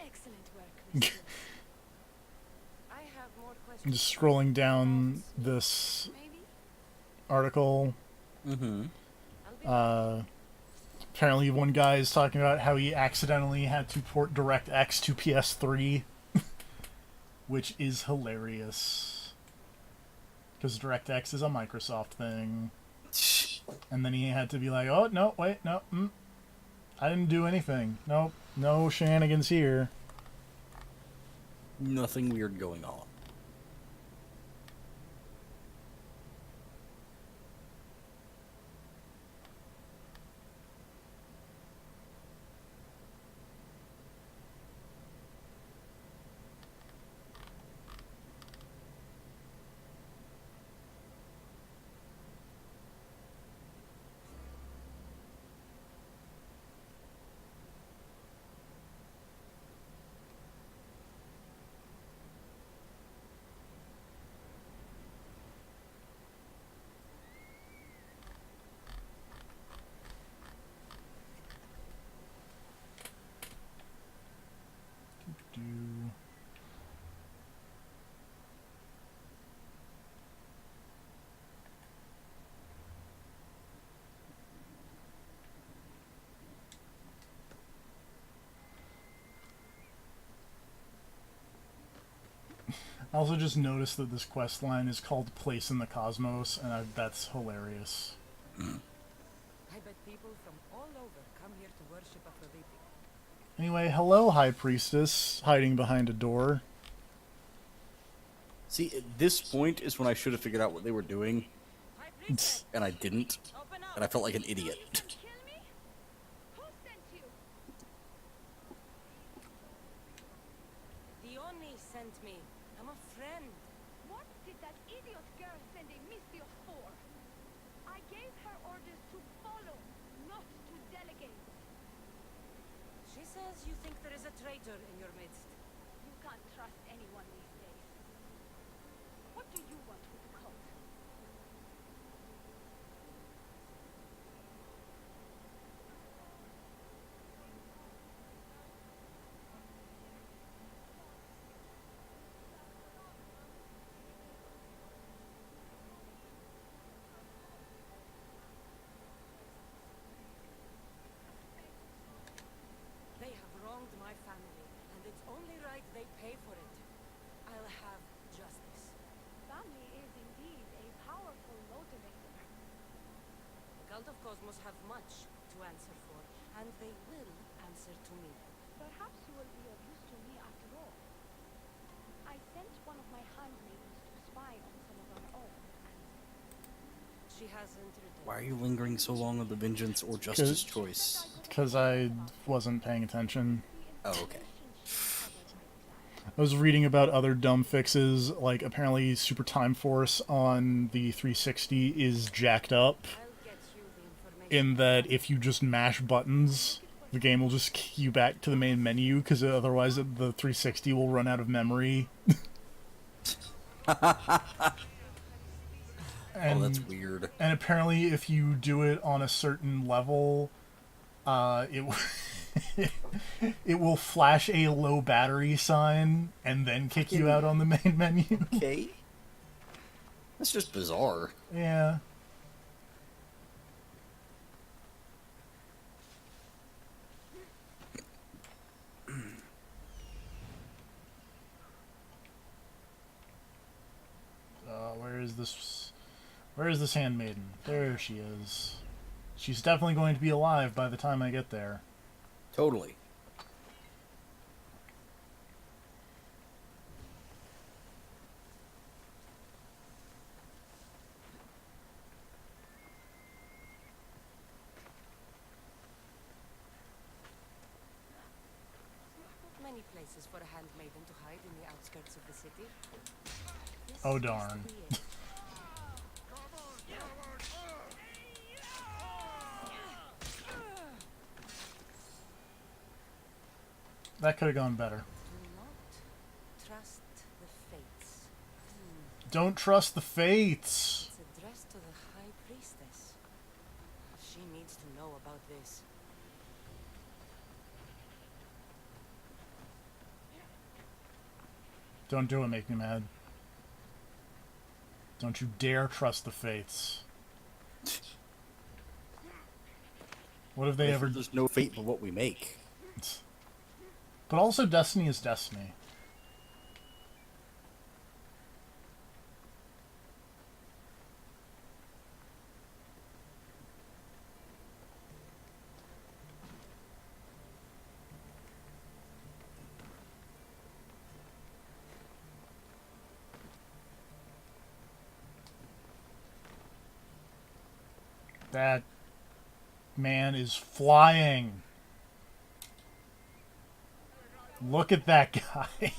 Excellent work, Monsieur. I have more I'm questions. just scrolling down this Maybe? article. Mm-hmm. I'll be Apparently one guy is talking about how he accidentally had to port DirectX to PS3, which is hilarious. Because DirectX is a Microsoft thing. And then he had to be like, oh, no, wait, no, I didn't do anything. Nope, no shenanigans here. Nothing weird going on. Do... I also just noticed that this quest line is called Place in the Cosmos, and that's hilarious. I bet people from all over come here to worship Aphrodite. Anyway, hello, High Priestess, hiding behind a door. See, at this point is when I should have figured out what they were doing, High Priestess, and I didn't, open up! and I felt like an idiot. Kill me? Who sent you? Dione sent me. I'm a friend. What did that idiot girl send a Mystios for? I gave her orders to follow, not to delegate. She says you think there is a traitor in your midst. You can't trust anyone these days. What do you want with the cult? They have wronged my family, and it's only right they pay for it. I'll have justice. Family is indeed a powerful motivator. The Cult of Cosmos have much to answer for, and they will answer to me. Perhaps you will be of use to me after all. I sent one of my handmaidens to spy on some of our own, and She hasn't returned. Why are you lingering so long on the vengeance or justice choice? Because I wasn't paying attention. Oh, okay. I was reading about other dumb fixes, like apparently Super Time Force on the 360 is jacked up, I'll get you the information. in that if you just mash buttons, the game will just kick you back to the main menu, because otherwise the 360 will run out of memory. Oh, that's weird. And apparently if you do it on a certain level, it It will flash a low battery sign and then kick you out on the main menu. Okay. That's just bizarre. Yeah. Where is this? Where is this handmaiden? There she is. She's definitely going to be alive by the time I get there. Totally. Many places for a handmaiden to hide in the outskirts of the city. This Oh has to darn. be it. That could have gone better. Do not trust the fates. Don't trust the fates. It's addressed to the High Priestess. She needs to know about this. Don't do it, make me mad. Don't you dare trust the fates. What have they ever... There's no fate but what we make. But also destiny is destiny. That man is flying. Look at that guy.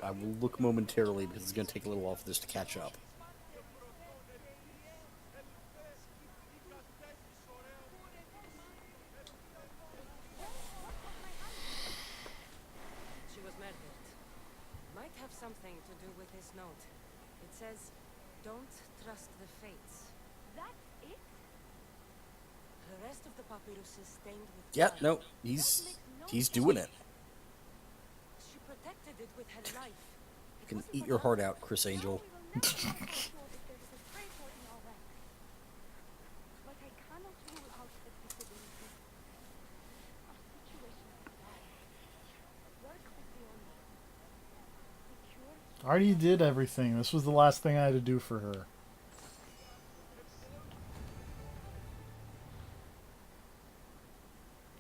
I will look momentarily because it's going to take a little while for this to catch up. She was murdered. Might have something to do with his note. It says, "Don't trust the fates." That's it? The rest of the papyrus is stained with Yeah, blood. no, he's doing it. She protected it with her life. You can eat your heart out, Chris Angel. But I cannot rule out the possibility. Our situation is dire. Work with the only. The cure I already did everything. This was the last thing I had to do for her.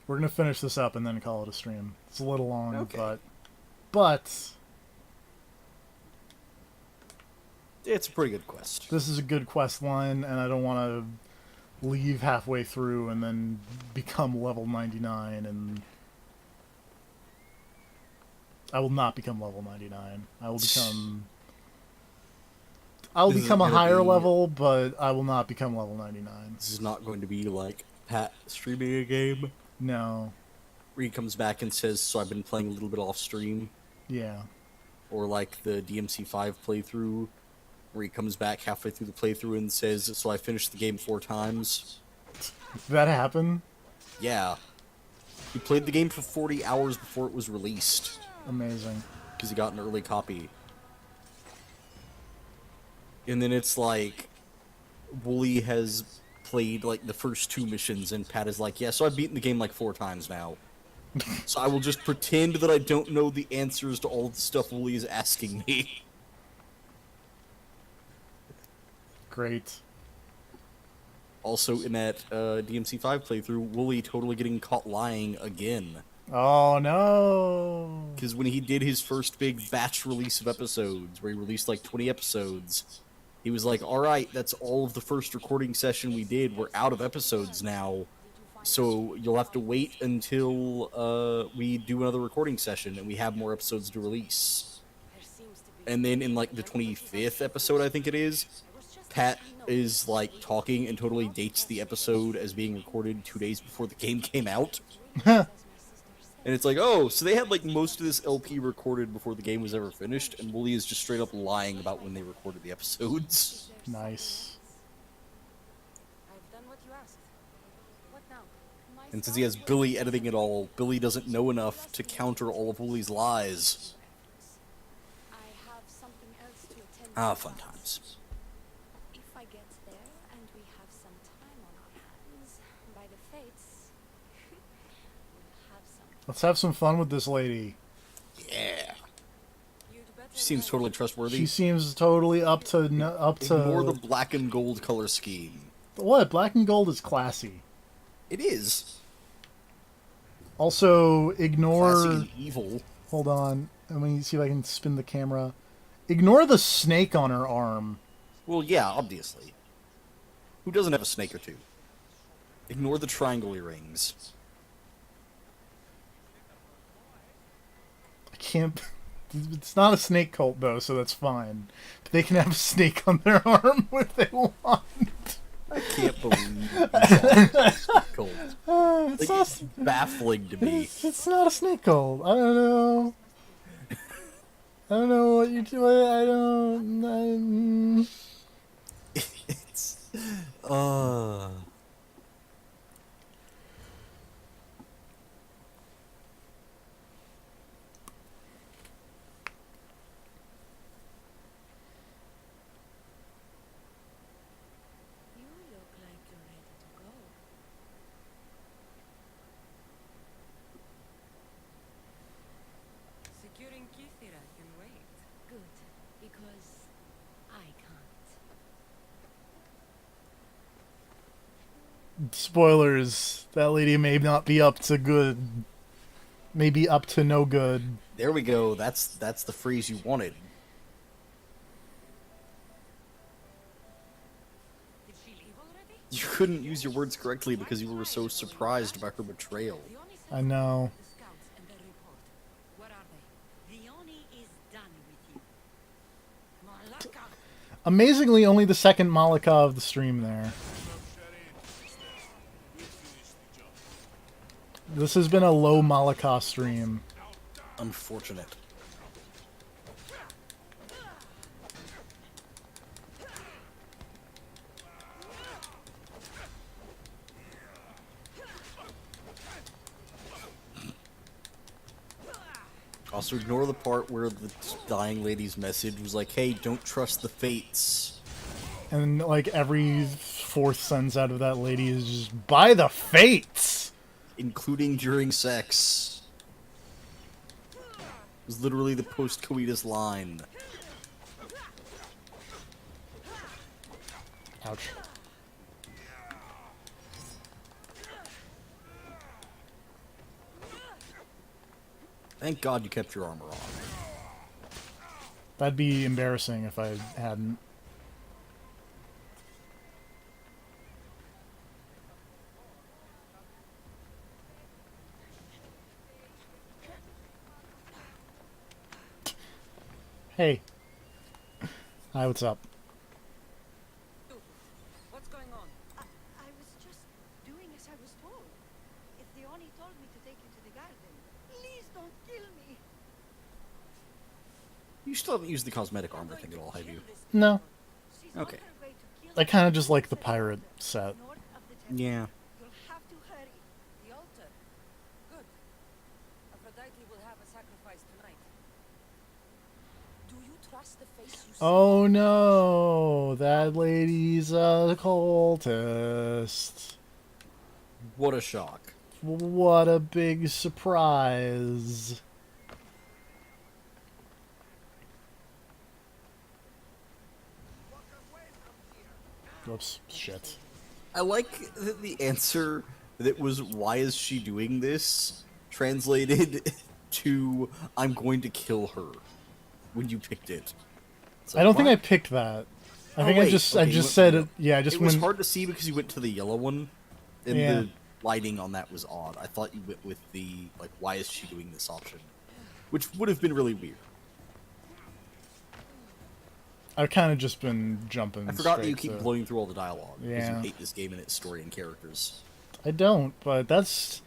We're gonna finish this up and then call it a stream. It's a little long, Okay. but It's a pretty good quest. this is a good quest line, and I don't want to leave halfway through and then become level 99, and I will not become level 99. I will become... I'll This become a isn't gonna higher be- level, but I will not become level 99. This is not going to be like Pat streaming a game No. where he comes back and says, "So I've been playing a little bit off stream," Yeah. or like the DMC5 playthrough where he comes back halfway through the playthrough and says, "So I finished the game 4 times." Did that happen? Yeah. He played the game for 40 hours before it was released Amazing. because he got an early copy. And then it's like Wooly has played like the first 2 missions and Pat is like, "Yeah, so I've beaten the game like 4 times now." So I will just pretend that I don't know the answers to all the stuff Wooly is asking me. Great. Also in that DMC5 playthrough, Wooly totally getting caught lying again. Oh no. Because when he did his first big batch release of episodes, where he released like 20 episodes, he was like, "Alright, that's all of the first recording session we did. We're out of episodes now. So you'll have to wait until we do another recording session and we have more episodes to release." There seems to be And then in like the 25th episode, I think it is, Pat is like talking and totally dates the episode as being recorded 2 days before the game came out. And it's like, oh, so they had like most of this LP recorded before the game was ever finished, and Wooly is just straight up lying about when they recorded the episodes. Nice. I've done what you asked. What now? My And since he has Billy editing it all, Billy doesn't know enough to counter all of Woolie's lies. I have something else to attend Ah, to fun first. times. If I get there and we have some time on our hands, by the fates, we'll have some. Let's have some fun with this lady. Yeah. You'd better She seems hurry. totally trustworthy. She seems totally up to Ignore the black and gold color scheme. what? Black and gold is classy. It is. Also, ignore. Classy and evil. Hold on. Let me see if I can spin the camera. Ignore the snake on her arm. Well, yeah, obviously. Who doesn't have a snake or two? Ignore the triangle earrings. I can't. It's not a snake cult though, so that's fine. But they can have a snake on their arm if they want. I can't believe it's cold. It's, Like, not, it's baffling to me. it's not a snake cult. I don't know. I don't know what you're doing. I don't. It's. You look like you're ready to go. Securing Kithira can wait. Good, because I can't. Spoilers. That lady may not be up to good. Maybe up to no good. There we go. That's the phrase you wanted. Did she leave already? You couldn't use your words correctly because you were so surprised by her betrayal. Leone sent I know. the scouts and their report. Where are they? Leone is done with you. Malaka! Amazingly, only the second Malika of the stream there. This has been a low Malika stream. Unfortunate. Also, ignore the part where the dying lady's message was like, hey, don't trust the fates. And like every fourth sentence out of that lady is just by the fates. Including during sex. It was literally the post-coitus line. Ouch. Thank God you kept your armor on. That'd be embarrassing if I hadn't. Hey. Hi, what's up? What's going on? I was just doing as I was told. If Leone told me to take you to the garden, please don't kill me. You still haven't used the cosmetic armor thing at all, have you? No. She's on Okay. her way to kill I kind of just like the the pirate set. north of the temple. Yeah. You'll have to hurry. The altar. Good. Aphrodite will have a sacrifice tonight. Do you trust the face you see? Oh no, that lady's a cultist. What a shock. What a big surprise. Whoops, shit. I like that the answer that was, why is she doing this, translated to, I'm going to kill her, when you picked it. It's I don't think I what? picked that. I Oh, think I wait, just okay, said no. it. Yeah, I just It was went. hard to see because you went to the yellow one, and Yeah. the lighting on that was odd. I thought you went with the, like, why is she doing this option? Which would have been really weird. I've kind of just been jumping. I forgot that you straight keep to- blowing through all the dialogue, because Yeah. you hate this game and its story and characters. I don't, but that's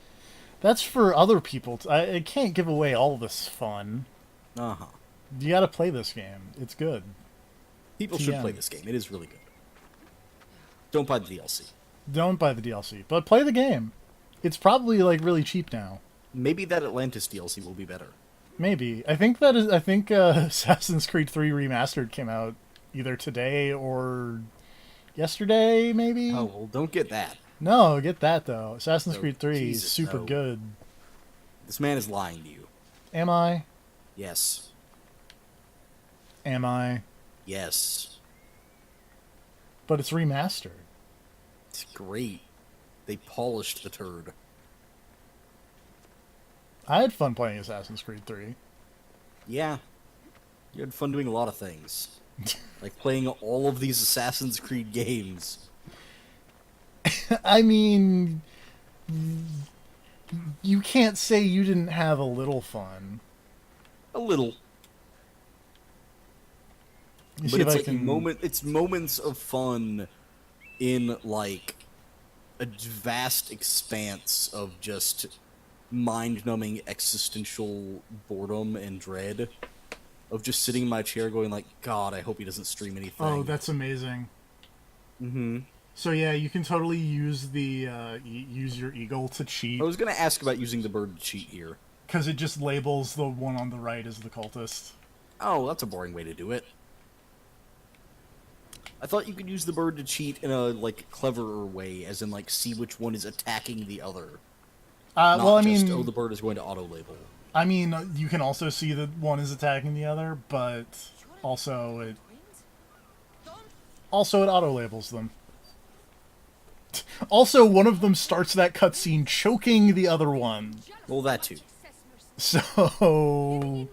for other people. I can't give away all this fun. Uh-huh. You got to play this game. It's good. People should TM. play this game. It is really good. Don't buy the DLC. Don't buy the DLC, but play the game. It's probably like really cheap now. Maybe that Atlantis DLC will be better. Maybe. I think Assassin's Creed 3 Remastered came out either today or yesterday, maybe? Oh, well, don't get that. No, get that though. Assassin's No, Creed 3 is Jesus, super no. good. This man is lying to you. Am I? Yes. Am I? Yes. But it's remastered. It's great. They polished the turd. I had fun playing Assassin's Creed 3. Yeah. You had fun doing a lot of things. Like playing all of these Assassin's Creed games. I mean, you can't say you didn't have a little fun. A little. Let me see But if it's I like can. it's moments of fun in like a vast expanse of just mind-numbing existential boredom and dread of just sitting in my chair going like, God, I hope he doesn't stream anything. Oh, that's amazing. Mm-hmm. So yeah, you can totally use the use your eagle to cheat I was gonna ask about using the bird to cheat here. because it just labels the one on the right as the cultist. Oh, that's a boring way to do it. I thought you could use the bird to cheat in a like cleverer way, as in like see which one is attacking the other. Not Well, I just, mean, oh, the bird is going to auto-label. you can also see that one is attacking the other, but also it auto labels them. Also, one of them starts that cutscene choking the other one. Well, that too. So,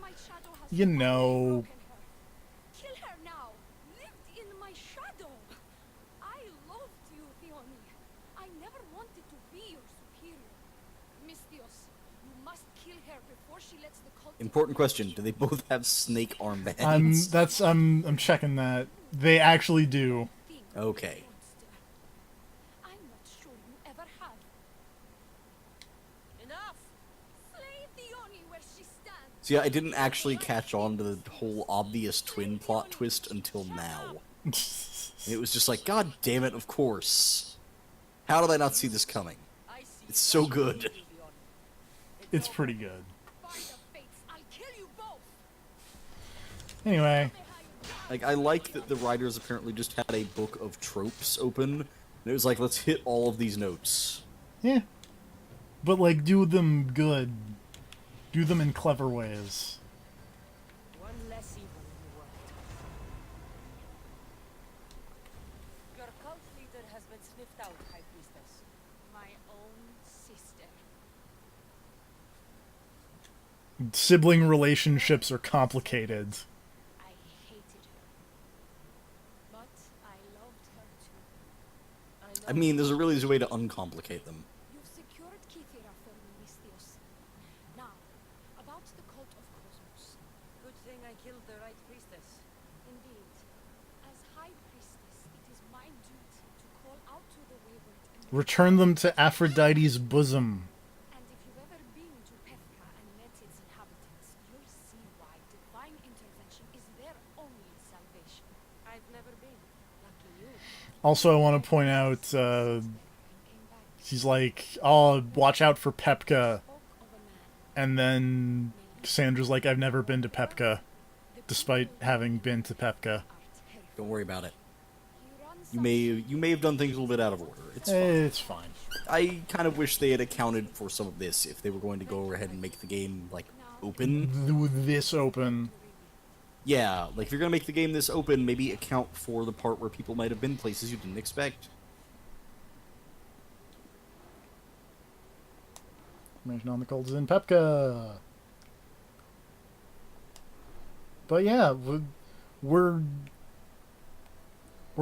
you know, Kill her now! Lived in my shadow! I loved you, Theoni. I never wanted to be your superior. Mistios, you must kill her before she lets the cult... Important question: do they both have snake armbands? I'm checking that. They actually do. Okay. I'm not sure you ever have. Enough! Slay Theoni where she stands! See, I didn't actually catch on to the whole obvious twin plot twist until now. And it was just like, God damn it, of course. How did I not see this coming? I see It's so what you good. do, Theoni. It's pretty good. By the fates, I'll kill you both! Anyway, Like, I like that the writers apparently just had a book of tropes open, and it was like, let's hit all of these notes. yeah. But, like, do them good. Do them in clever ways. One less evil in the world. Your cult leader has been sniffed out, High Priestess. My own sister. Sibling relationships are complicated. I hated her. But I loved her too. I mean, there's a really easy way to uncomplicate them. You've secured Kithira for me, Mistios. Now, about the cult of Cosmos. Good thing I killed the right priestess. Indeed, as High Priestess, it is my duty to call out to the wayward and Return them to Aphrodite's bosom. And if you've ever been to Pefka and met its inhabitants, you'll see why divine intervention is their only salvation. I've never been. Lucky you. Also, I want to point out, Came back. she's like, oh, watch out for Pepka. Spoke of a man. And then Cassandra's like, I've never been to Pepka, despite having been to Pepka. Don't worry about it. You run You may have done things a little bit out of order. It's fine. It's fine. I kind of wish they had accounted for some of this if they were going to go ahead and make the game, like, open. This open. Yeah, like, if you're gonna make the game this open, maybe account for the part where people might have been places you didn't expect. Information on the cult is in Pepka. But yeah, we're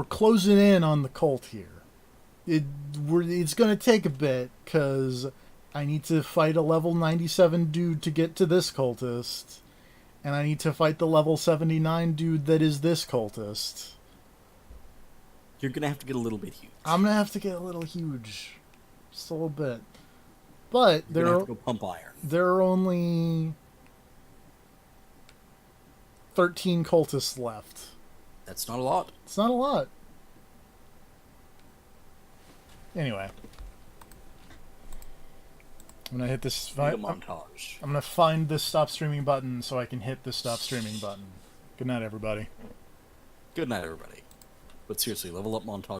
closing in on the cult here. It's gonna take a bit because I need to fight a level 97 dude to get to this cultist, and I need to fight the level 79 dude that is this cultist. You're gonna have to get a little bit huge. I'm gonna have to get a little huge, just a little bit. But You're gonna have to go pump iron. there are only 13 cultists left. That's not a lot. It's not a lot. Anyway. I'm gonna hit this. Need a I'm montage. gonna find the stop streaming button so I can hit the stop streaming button. Good night, everybody. Good night, everybody. But seriously, level up montage.